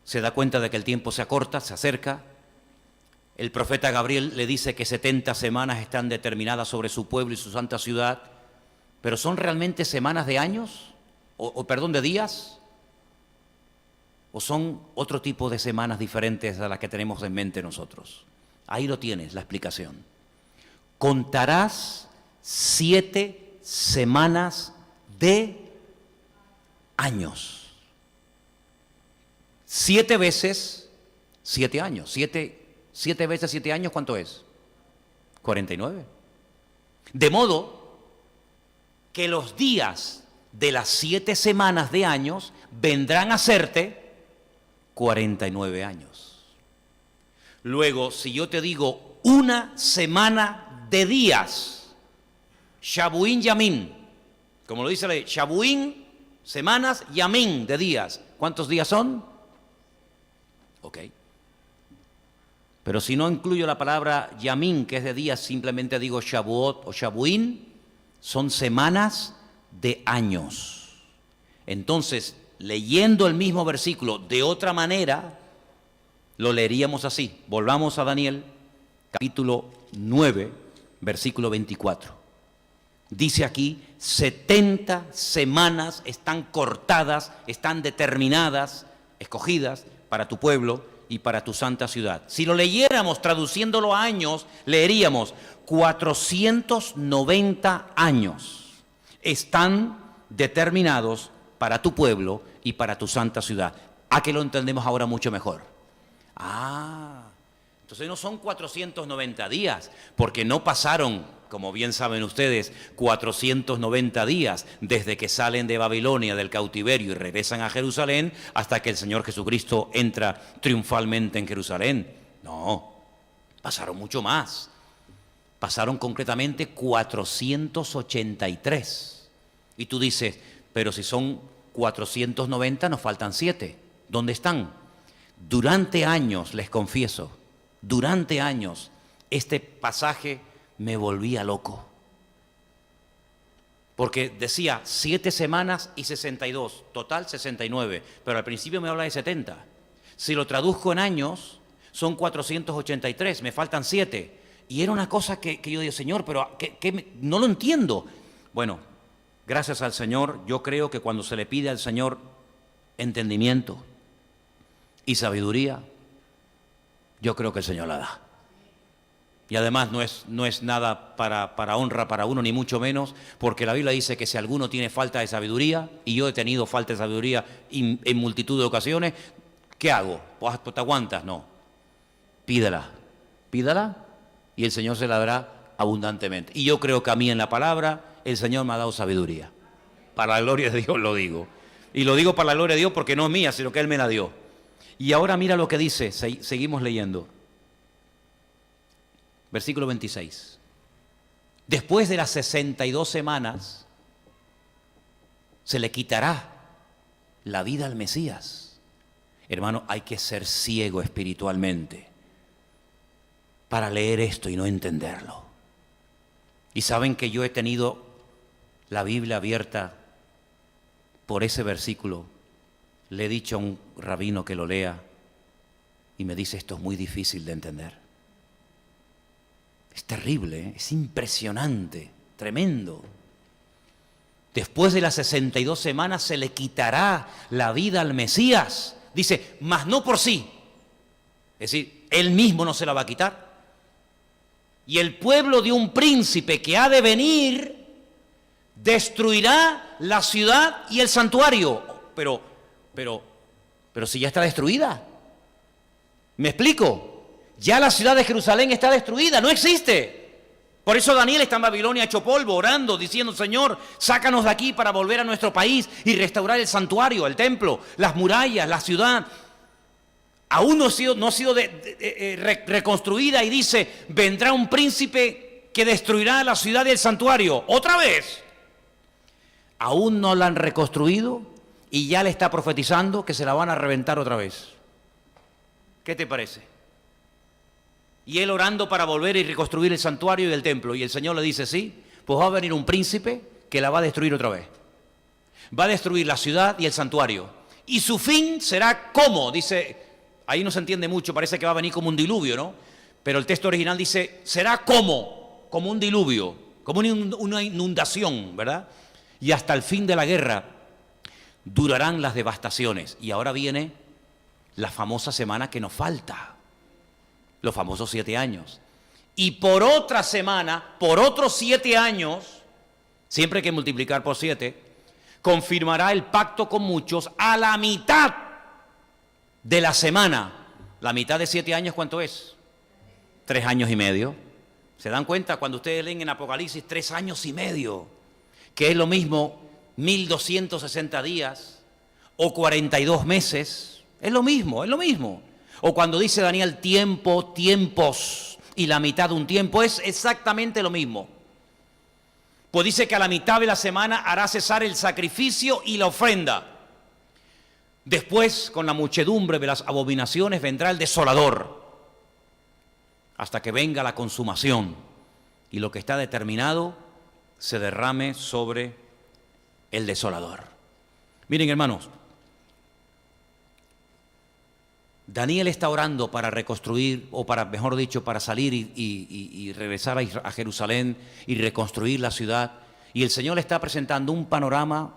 se da cuenta de que el tiempo se acorta, se acerca. El profeta Gabriel le dice que 70 semanas están determinadas sobre su pueblo y su santa ciudad, pero ¿son realmente semanas de años? Perdón, de días? ¿O son otro tipo de semanas diferentes a las que tenemos en mente nosotros? Ahí lo tienes, la explicación. Contarás 7 semanas de años. 7 veces 7 años. 7 veces 7 años, ¿cuánto es? 49. De modo que los días de las 7 semanas de años vendrán a serte 49 años. Luego, si yo te digo una semana de días, Shabuín Yamín, como lo dice la ley, Shabuín, semanas, Yamín, de días. ¿Cuántos días son? Ok. Pero si no incluyo la palabra Yamín, que es de días, simplemente digo Shabuot o Shabuín, son semanas de años. Entonces, leyendo el mismo versículo de otra manera, lo leeríamos así. Volvamos a Daniel, capítulo 9, versículo 24. Dice aquí, 70 semanas están cortadas, están determinadas, escogidas para tu pueblo y para tu santa ciudad. Si lo leyéramos traduciéndolo a años, leeríamos 490 años están determinados para tu pueblo y para tu santa ciudad. ¿A qué lo entendemos ahora mucho mejor? Entonces no son 490 días, porque no pasaron, como bien saben ustedes, 490 días desde que salen de Babilonia del cautiverio y regresan a Jerusalén hasta que el Señor Jesucristo entra triunfalmente en Jerusalén. No, pasaron mucho más. Pasaron concretamente 483. Y tú dices, pero si son 490 nos faltan 7. ¿Dónde están? Durante años, les confieso, durante años, este pasaje me volvía loco. Porque decía 7 semanas y 62, total 69, pero al principio me habla de 70. Si lo traduzco en años, son 483, me faltan 7. Y era una cosa que yo digo, Señor, pero no lo entiendo. Bueno, gracias al Señor, yo creo que cuando se le pide al Señor entendimiento y sabiduría, yo creo que el Señor la da. Y además no es nada para honra para uno, ni mucho menos, porque la Biblia dice que si alguno tiene falta de sabiduría, y yo he tenido falta de sabiduría en multitud de ocasiones, ¿qué hago? Pues te aguantas, no. Pídela, y el Señor se la dará abundantemente. Y yo creo que a mí en la palabra el Señor me ha dado sabiduría. Para la gloria de Dios lo digo. Y lo digo para la gloria de Dios porque no es mía, sino que Él me la dio. Y ahora mira lo que dice, seguimos leyendo. Versículo 26. Después de las 62 semanas, se le quitará la vida al Mesías. Hermano, hay que ser ciego espiritualmente para leer esto y no entenderlo. Y saben que yo he tenido la Biblia abierta por ese versículo. Le he dicho a un rabino que lo lea y me dice, esto es muy difícil de entender. Es terrible, ¿eh? Es impresionante, tremendo. Después de las 62 semanas se le quitará la vida al Mesías. Dice, mas no por sí. Es decir, Él mismo no se la va a quitar. Y el pueblo de un príncipe que ha de venir destruirá la ciudad y el santuario. Pero si ya está destruida. ¿Me explico? Ya la ciudad de Jerusalén está destruida, no existe. Por eso Daniel está en Babilonia hecho polvo, orando, diciendo, Señor, sácanos de aquí para volver a nuestro país y restaurar el santuario, el templo, las murallas, la ciudad. Aún no ha sido reconstruida y dice, vendrá un príncipe que destruirá la ciudad y el santuario. Otra vez. Aún no la han reconstruido y ya le está profetizando que se la van a reventar otra vez. ¿Qué te parece? Y él orando para volver y reconstruir el santuario y el templo. Y el Señor le dice, sí, pues va a venir un príncipe que la va a destruir otra vez. Va a destruir la ciudad y el santuario. Y su fin será ¿cómo? Dice, ahí no se entiende mucho, parece que va a venir como un diluvio, ¿no? Pero el texto original dice, será ¿cómo? Como un diluvio, como una inundación, ¿verdad? Y hasta el fin de la guerra durarán las devastaciones. Y ahora viene la famosa semana que nos falta. Los famosos 7 años. Y por otra semana, por otros 7 años, siempre hay que multiplicar por 7, confirmará el pacto con muchos a la mitad de la semana. La mitad de 7 años, ¿cuánto es? 3 años y medio. ¿Se dan cuenta cuando ustedes leen en Apocalipsis 3 años y medio? Que es lo mismo 1260 días o 42 meses. Es lo mismo, es lo mismo. O cuando dice Daniel tiempo, tiempos y la mitad de un tiempo, es exactamente lo mismo. Pues dice que a la mitad de la semana hará cesar el sacrificio y la ofrenda. Después, con la muchedumbre de las abominaciones, vendrá el desolador, hasta que venga la consumación y lo que está determinado se derrame sobre el desolador. Miren, hermanos, Daniel está orando para reconstruir, o para, mejor dicho, para salir y regresar a Jerusalén y reconstruir la ciudad. Y el Señor le está presentando un panorama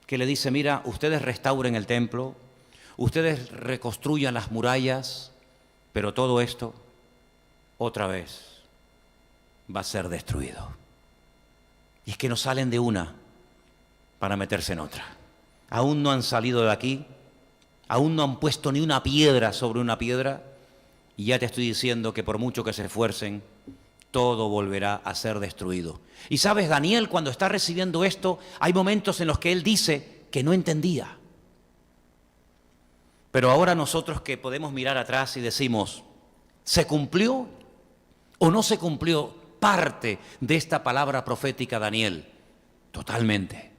que le dice, mira, ustedes restauren el templo, ustedes reconstruyan las murallas, pero todo esto otra vez va a ser destruido. Y es que no salen de una para meterse en otra. Aún no han salido de aquí, aún no han puesto ni una piedra sobre una piedra, y ya te estoy diciendo que por mucho que se esfuercen, todo volverá a ser destruido. Y sabes, Daniel, cuando está recibiendo esto, hay momentos en los que él dice que no entendía. Pero ahora nosotros que podemos mirar atrás y decimos, ¿se cumplió o no se cumplió parte de esta palabra profética, Daniel? Totalmente.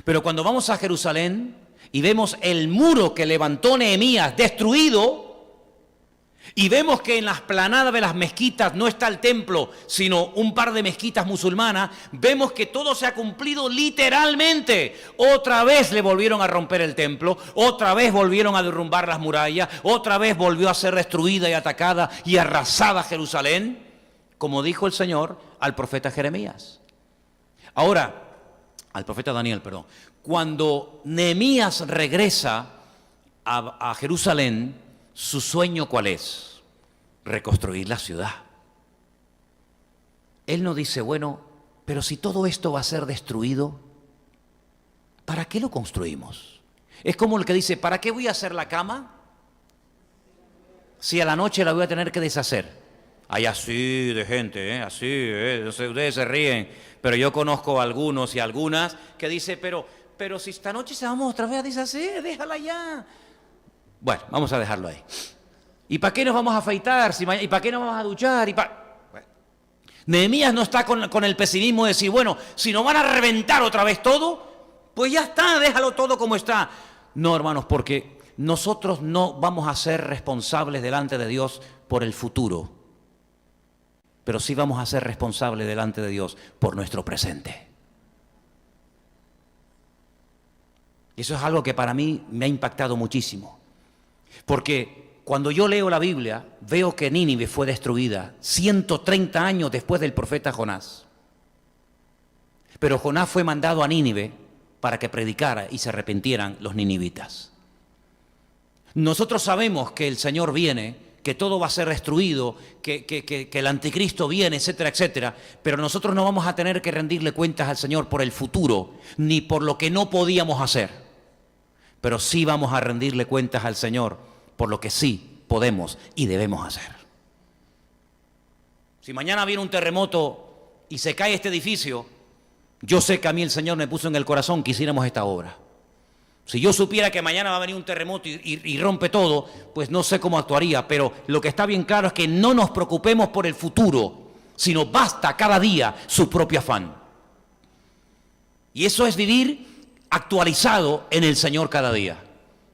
Pero cuando vamos a Jerusalén y vemos el muro que levantó Nehemías destruido, y vemos que en la explanada de las mezquitas no está el templo, sino un par de mezquitas musulmanas, vemos que todo se ha cumplido literalmente. Otra vez le volvieron a romper el templo, otra vez volvieron a derrumbar las murallas, otra vez volvió a ser destruida y atacada y arrasada Jerusalén, como dijo el Señor al profeta Jeremías. Ahora, al profeta Daniel, perdón. Cuando Nehemías regresa a Jerusalén, ¿su sueño cuál es? Reconstruir la ciudad. Él no dice, bueno, pero si todo esto va a ser destruido, ¿para qué lo construimos? Es como el que dice, ¿para qué voy a hacer la cama si a la noche la voy a tener que deshacer? Hay así de gente, así, no sé, ustedes se ríen, pero yo conozco a algunos y algunas que dicen, pero si esta noche se vamos otra vez a deshacer, déjala ya. Bueno, vamos a dejarlo ahí. ¿Y para qué nos vamos a afeitar? ¿Y para qué nos vamos a duchar? Bueno. Nehemías no está con el pesimismo de decir, bueno, si nos van a reventar otra vez todo, pues ya está, déjalo todo como está. No, hermanos, porque nosotros no vamos a ser responsables delante de Dios por el futuro, pero sí vamos a ser responsables delante de Dios por nuestro presente. Y eso es algo que para mí me ha impactado muchísimo. Porque cuando yo leo la Biblia, veo que Nínive fue destruida 130 años después del profeta Jonás. Pero Jonás fue mandado a Nínive para que predicara y se arrepintieran los ninivitas. Nosotros sabemos que el Señor viene, que todo va a ser destruido, que el anticristo viene, etcétera, etcétera. Pero nosotros no vamos a tener que rendirle cuentas al Señor por el futuro, ni por lo que no podíamos hacer. Pero sí vamos a rendirle cuentas al Señor por lo que sí podemos y debemos hacer. Si mañana viene un terremoto y se cae este edificio, yo sé que a mí el Señor me puso en el corazón que hiciéramos esta obra. Si yo supiera que mañana va a venir un terremoto y rompe todo, pues no sé cómo actuaría, pero lo que está bien claro es que no nos preocupemos por el futuro, sino basta cada día su propio afán. Y eso es vivir actualizado en el Señor cada día.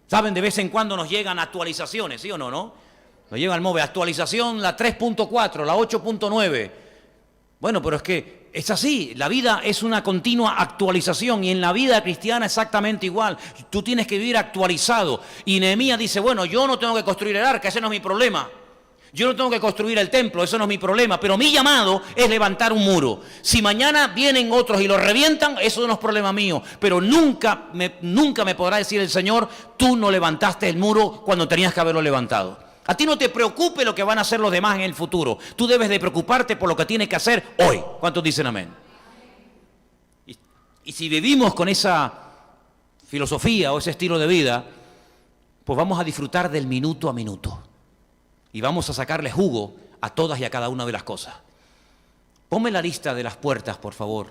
¿Saben? De vez en cuando nos llegan actualizaciones, ¿sí o no? Nos llega al móvil, actualización la 3.4, la 8.9. Bueno, pero es que es así, la vida es una continua actualización y en la vida cristiana exactamente igual. Tú tienes que vivir actualizado. Y Nehemías dice, bueno, yo no tengo que construir el arca, ese no es mi problema. Yo no tengo que construir el templo, eso no es mi problema, pero mi llamado es levantar un muro. Si mañana vienen otros y lo revientan, eso no es problema mío, pero nunca me podrá decir el Señor, tú no levantaste el muro cuando tenías que haberlo levantado. A ti no te preocupe lo que van a hacer los demás en el futuro, tú debes de preocuparte por lo que tienes que hacer hoy. ¿Cuántos dicen amén? Y si vivimos con esa filosofía o ese estilo de vida, pues vamos a disfrutar del minuto a minuto. Y vamos a sacarle jugo a todas y a cada una de las cosas. Ponme la lista de las puertas, por favor.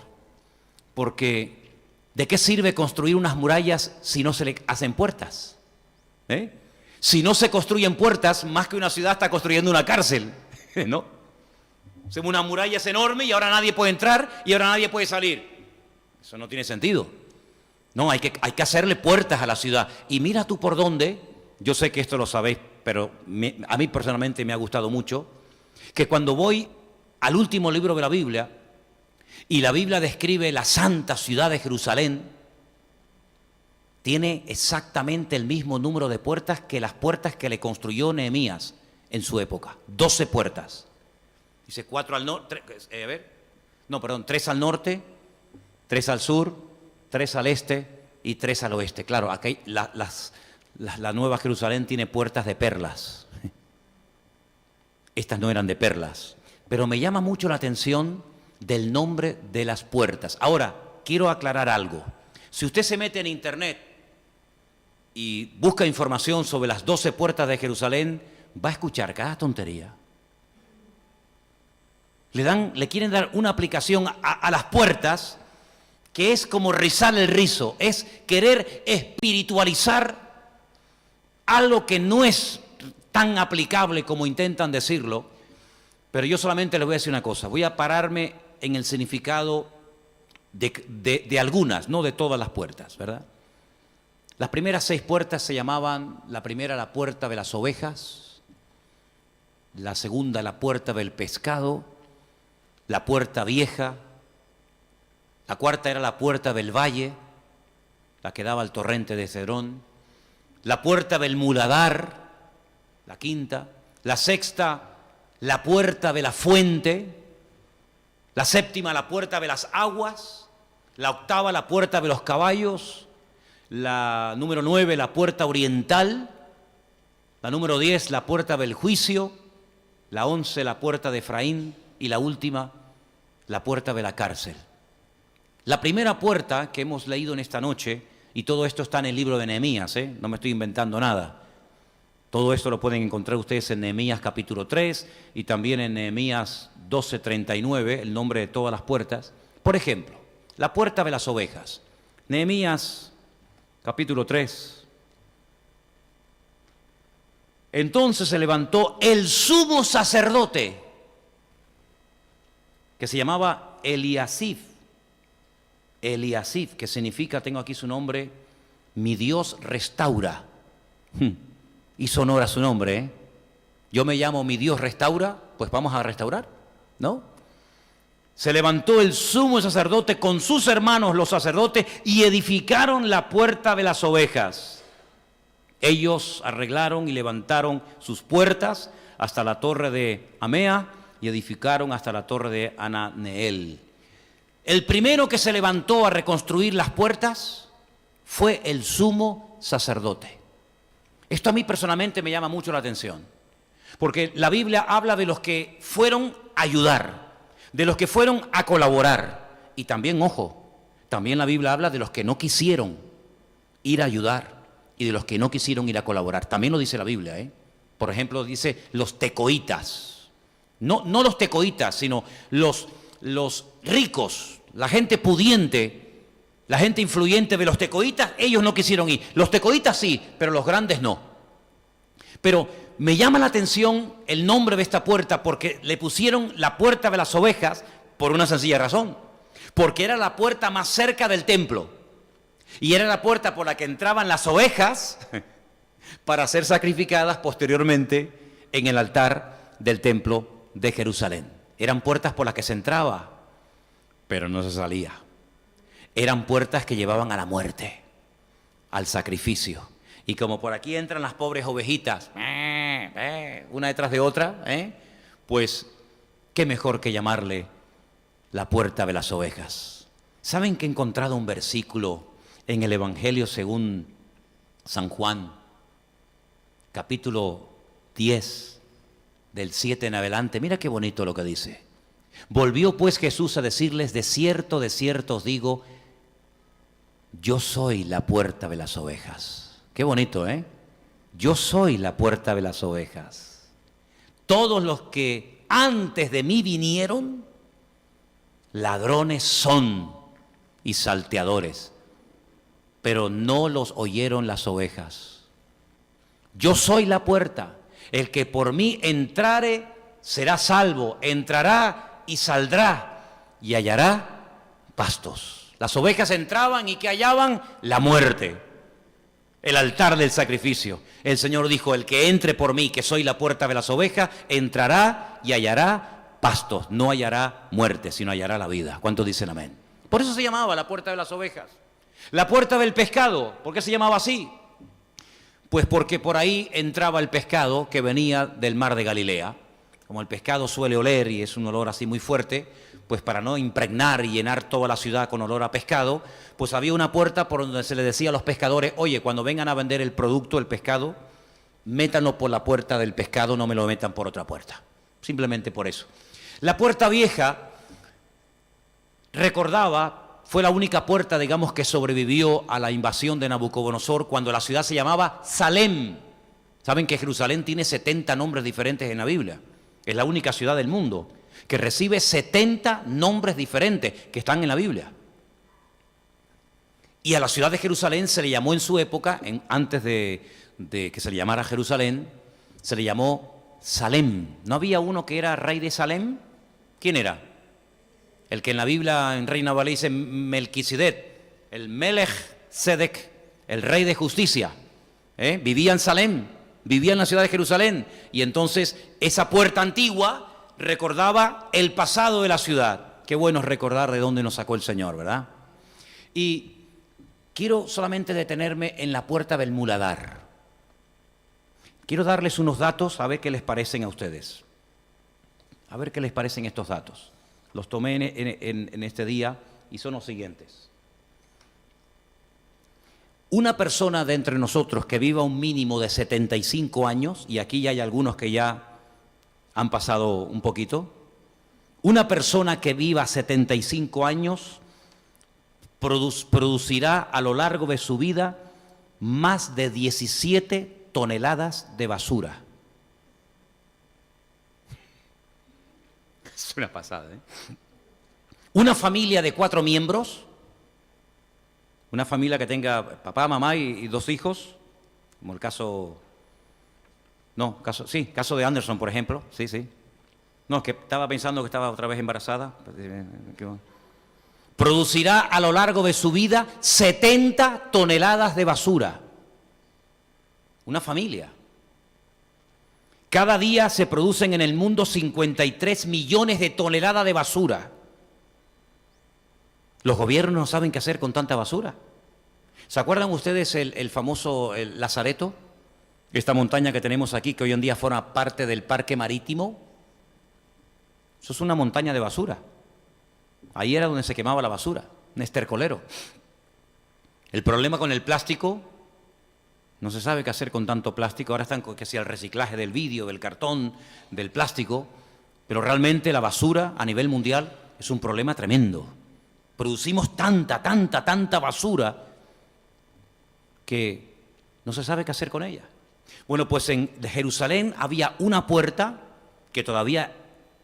Porque ¿de qué sirve construir unas murallas si no se le hacen puertas? Si no se construyen puertas, más que una ciudad está construyendo una cárcel, ¿no? Una muralla es enorme y ahora nadie puede entrar y ahora nadie puede salir. Eso no tiene sentido. No, hay que hacerle puertas a la ciudad. Y mira tú por dónde, yo sé que esto lo sabéis, pero a mí personalmente me ha gustado mucho, que cuando voy al último libro de la Biblia, y la Biblia describe la santa ciudad de Jerusalén, tiene exactamente el mismo número de puertas que las puertas que le construyó Nehemías en su época. 12 puertas. Dice 4 al norte, 3 al norte, 3 al sur, 3 al este y 3 al oeste. Claro, aquí la Nueva Jerusalén tiene puertas de perlas. Estas no eran de perlas. Pero me llama mucho la atención del nombre de las puertas. Ahora, quiero aclarar algo. Si usted se mete en internet y busca información sobre las 12 puertas de Jerusalén, va a escuchar cada tontería. Le quieren dar una aplicación a las puertas que es como rizar el rizo, es querer espiritualizar algo que no es tan aplicable como intentan decirlo. Pero yo solamente les voy a decir una cosa, voy a pararme en el significado de algunas, no de todas las puertas, ¿verdad? Las primeras 6 puertas se llamaban, la primera la puerta de las ovejas, la segunda la puerta del pescado, la puerta vieja, la cuarta era la puerta del valle, la que daba al torrente de Cedrón, la puerta del muladar, la quinta, la sexta la puerta de la fuente, la séptima la puerta de las aguas, la octava la puerta de los caballos, la número 9 la puerta oriental, la número 10 la puerta del juicio, la 11 la puerta de Efraín y la última la puerta de la cárcel. La primera puerta que hemos leído en esta noche, y todo esto está en el libro de Nehemías, no me estoy inventando nada. Todo esto lo pueden encontrar ustedes en Nehemías capítulo 3 y también en Nehemías 12:39, el nombre de todas las puertas. Por ejemplo, la puerta de las ovejas. Nehemías capítulo 3. Entonces se levantó el sumo sacerdote, que se llamaba Eliasif, que significa, tengo aquí su nombre, mi Dios restaura. Hizo honor a su nombre, Yo me llamo mi Dios restaura, pues vamos a restaurar, ¿no? Se levantó el sumo sacerdote con sus hermanos los sacerdotes y edificaron la puerta de las ovejas. Ellos arreglaron y levantaron sus puertas hasta la torre de Amea y edificaron hasta la torre de Ananeel. El primero que se levantó a reconstruir las puertas fue el sumo sacerdote. Esto a mí personalmente me llama mucho la atención, porque la Biblia habla de los que fueron a ayudar, de los que fueron a colaborar, y también, ojo, también la Biblia habla de los que no quisieron ir a ayudar y de los que no quisieron ir a colaborar. También lo dice la Biblia, Por ejemplo, dice los tecoitas. No los tecoitas, sino los ricos, la gente pudiente, la gente influyente de los tecoitas. Ellos no quisieron ir. Los tecoitas sí, pero los grandes no. Pero me llama la atención el nombre de esta puerta, porque le pusieron la puerta de las ovejas por una sencilla razón. Porque era la puerta más cerca del templo. Y era la puerta por la que entraban las ovejas para ser sacrificadas posteriormente en el altar del templo de Jerusalén. Eran puertas por las que se entraba, pero no se salía. Eran puertas que llevaban a la muerte, al sacrificio. Y como por aquí entran las pobres ovejitas, una detrás de otra, pues qué mejor que llamarle la puerta de las ovejas. ¿Saben que he encontrado un versículo en el Evangelio según San Juan, capítulo 10, del 7 en adelante? Mira qué bonito lo que dice. Volvió pues Jesús a decirles: de cierto os digo, yo soy la puerta de las ovejas. Qué bonito, Yo soy la puerta de las ovejas. Todos los que antes de mí vinieron, ladrones son y salteadores, pero no los oyeron las ovejas. Yo soy la puerta. El que por mí entrare será salvo, entrará y saldrá y hallará pastos. Las ovejas entraban y ¿qué hallaban? La muerte, el altar del sacrificio. El Señor dijo: el que entre por mí, que soy la puerta de las ovejas, entrará y hallará pastos. No hallará muerte, sino hallará la vida. ¿Cuántos dicen amén? Por eso se llamaba la puerta de las ovejas. La puerta del pescado, ¿por qué se llamaba así? Pues porque por ahí entraba el pescado que venía del mar de Galilea. Como el pescado suele oler y es un olor así muy fuerte, pues para no impregnar y llenar toda la ciudad con olor a pescado, pues había una puerta por donde se le decía a los pescadores, oye, cuando vengan a vender el producto, el pescado, métanlo por la puerta del pescado, no me lo metan por otra puerta. Simplemente por eso. La puerta vieja, recordaba, fue la única puerta, digamos, que sobrevivió a la invasión de Nabucodonosor cuando la ciudad se llamaba Salem. Saben que Jerusalén tiene 70 nombres diferentes en la Biblia. Es la única ciudad del mundo que recibe 70 nombres diferentes que están en la Biblia. Y a la ciudad de Jerusalén se le llamó en su época, antes de que se le llamara Jerusalén, se le llamó Salem. ¿No había uno que era rey de Salem? ¿Quién era? El que en la Biblia, en Reina Valera, dice Melquisedec, el Melech Sedec, el rey de justicia. Vivía en Salem, vivía en la ciudad de Jerusalén. Y entonces esa puerta antigua recordaba el pasado de la ciudad. Qué bueno es recordar de dónde nos sacó el Señor, ¿verdad? Y quiero solamente detenerme en la puerta del muladar. Quiero darles unos datos, a ver qué les parecen a ustedes. A ver qué les parecen estos datos. Los tomé en este día y son los siguientes. Una persona de entre nosotros que viva un mínimo de 75 años, y aquí ya hay algunos que ya han pasado un poquito, una persona que viva 75 años producirá a lo largo de su vida más de 17 toneladas de basura. Es una pasada, ¿eh? Una familia de 4 miembros, una familia que tenga papá, mamá y 2 hijos, como el caso, caso de Anderson, por ejemplo, sí. No, es que estaba pensando que estaba otra vez embarazada. Producirá a lo largo de su vida 70 toneladas de basura. Una familia. Cada día se producen en el mundo 53 millones de toneladas de basura. Los gobiernos no saben qué hacer con tanta basura. ¿Se acuerdan ustedes el famoso Lazareto? Esta montaña que tenemos aquí, que hoy en día forma parte del parque marítimo. Eso es una montaña de basura. Ahí era donde se quemaba la basura, un estercolero. El problema con el plástico, no se sabe qué hacer con tanto plástico. Ahora están que si el reciclaje del vidrio, del cartón, del plástico, pero realmente la basura a nivel mundial es un problema tremendo. Producimos tanta basura que no se sabe qué hacer con ella. Bueno, pues en Jerusalén había una puerta que todavía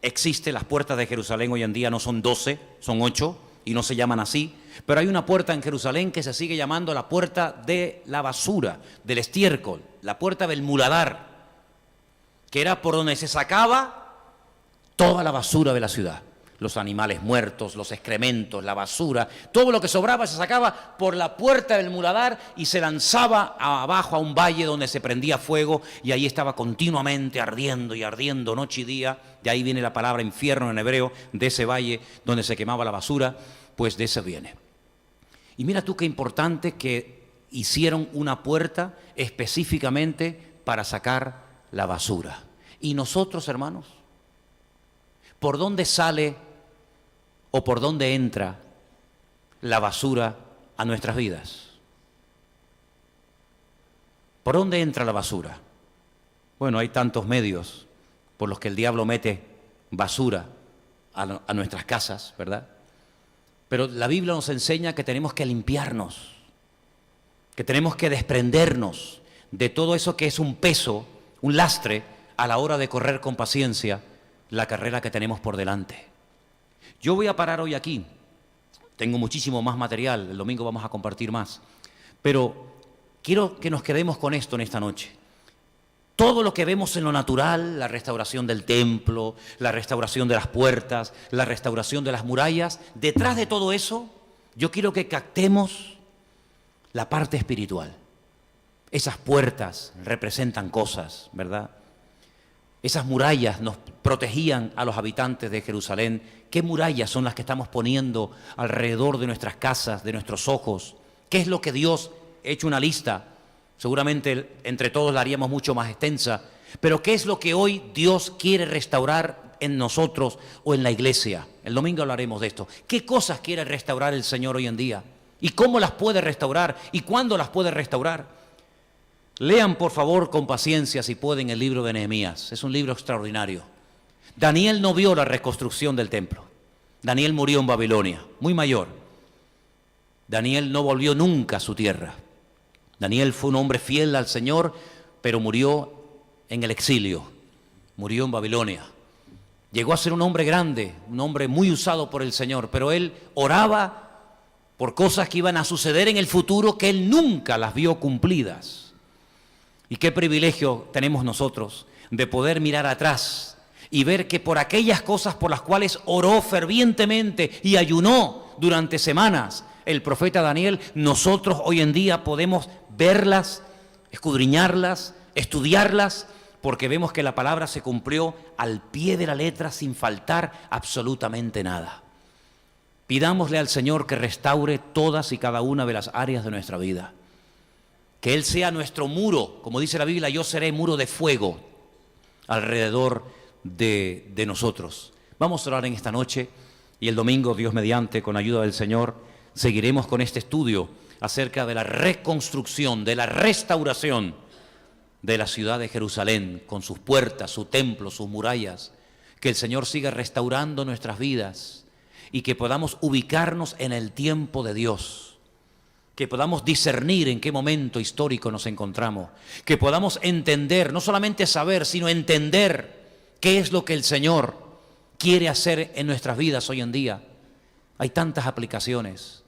existe. Las puertas de Jerusalén hoy en día no son 12, son 8 y no se llaman así. Pero hay una puerta en Jerusalén que se sigue llamando la puerta de la basura, del estiércol, la puerta del muladar, que era por donde se sacaba toda la basura de la ciudad. Los animales muertos, los excrementos, la basura, todo lo que sobraba se sacaba por la puerta del muladar y se lanzaba abajo a un valle donde se prendía fuego y ahí estaba continuamente ardiendo y ardiendo noche y día. De ahí viene la palabra infierno en hebreo, de ese valle donde se quemaba la basura, pues de ese viene. Y mira tú qué importante que hicieron una puerta específicamente para sacar la basura. Y nosotros, hermanos, ¿por dónde sale o por dónde entra la basura a nuestras vidas? ¿Por dónde entra la basura? Bueno, hay tantos medios por los que el diablo mete basura a nuestras casas, ¿verdad? Pero la Biblia nos enseña que tenemos que limpiarnos, que tenemos que desprendernos de todo eso que es un peso, un lastre, a la hora de correr con paciencia la carrera que tenemos por delante. Yo voy a parar hoy aquí. Tengo muchísimo más material, el domingo vamos a compartir más. Pero quiero que nos quedemos con esto en esta noche. Todo lo que vemos en lo natural, la restauración del templo, la restauración de las puertas, la restauración de las murallas, detrás de todo eso, yo quiero que captemos la parte espiritual. Esas puertas representan cosas, ¿verdad? Esas murallas nos protegían a los habitantes de Jerusalén. ¿Qué murallas son las que estamos poniendo alrededor de nuestras casas, de nuestros ojos? ¿Qué es lo que Dios ha hecho una lista? Seguramente entre todos la haríamos mucho más extensa, Pero ¿qué es lo que hoy Dios quiere restaurar en nosotros o en la iglesia? El domingo hablaremos de esto. ¿Qué cosas quiere restaurar el Señor hoy en día? ¿Y cómo las puede restaurar? ¿Y cuándo las puede restaurar? Lean por favor con paciencia si pueden el libro de Nehemías. Es un libro extraordinario. Daniel no vio la reconstrucción del templo. Daniel murió en Babilonia, muy mayor. Daniel no volvió nunca a su tierra. Daniel fue un hombre fiel al Señor, pero murió en el exilio, murió en Babilonia. Llegó a ser un hombre grande, un hombre muy usado por el Señor, pero él oraba por cosas que iban a suceder en el futuro que él nunca las vio cumplidas. Y qué privilegio tenemos nosotros de poder mirar atrás y ver que por aquellas cosas por las cuales oró fervientemente y ayunó durante semanas el profeta Daniel, nosotros hoy en día podemos verlas, escudriñarlas, estudiarlas, porque vemos que la palabra se cumplió al pie de la letra sin faltar absolutamente nada. Pidámosle al Señor que restaure todas y cada una de las áreas de nuestra vida. Que Él sea nuestro muro, como dice la Biblia, yo seré muro de fuego alrededor de nosotros. Vamos a orar en esta noche y el domingo, Dios mediante, con ayuda del Señor, seguiremos con este estudio acerca de la reconstrucción, de la restauración de la ciudad de Jerusalén, con sus puertas, su templo, sus murallas. Que el Señor siga restaurando nuestras vidas y que podamos ubicarnos en el tiempo de Dios, que podamos discernir en qué momento histórico nos encontramos, que podamos entender, no solamente saber, sino entender qué es lo que el Señor quiere hacer en nuestras vidas hoy en día. Hay tantas aplicaciones,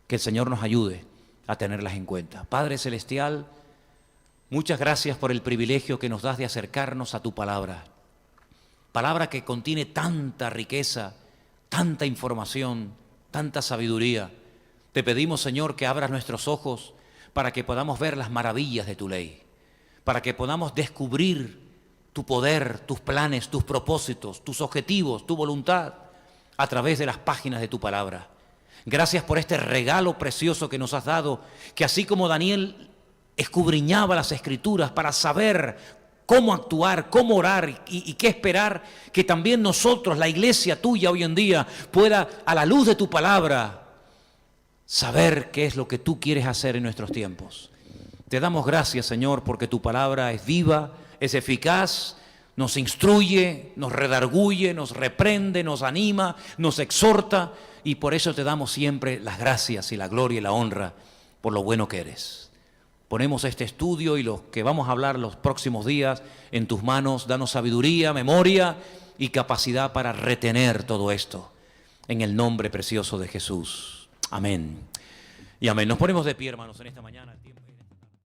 que el Señor nos ayude a tenerlas en cuenta. Padre Celestial, muchas gracias por el privilegio que nos das de acercarnos a tu palabra. Palabra que contiene tanta riqueza, tanta información, tanta sabiduría. Te pedimos, Señor, que abras nuestros ojos para que podamos ver las maravillas de tu ley, para que podamos descubrir tu poder, tus planes, tus propósitos, tus objetivos, tu voluntad a través de las páginas de tu palabra. Gracias por este regalo precioso que nos has dado, que así como Daniel escudriñaba las Escrituras para saber cómo actuar, cómo orar y qué esperar, que también nosotros, la iglesia tuya hoy en día, pueda, a la luz de tu palabra, saber qué es lo que tú quieres hacer en nuestros tiempos. Te damos gracias, Señor, porque tu palabra es viva, es eficaz, nos instruye, nos redarguye, nos reprende, nos anima, nos exhorta, y por eso te damos siempre las gracias y la gloria y la honra por lo bueno que eres. Ponemos este estudio y lo que vamos a hablar los próximos días en tus manos. Danos sabiduría, memoria y capacidad para retener todo esto. En el nombre precioso de Jesús. Amén. Y amén. Nos ponemos de pie, hermanos, en esta mañana.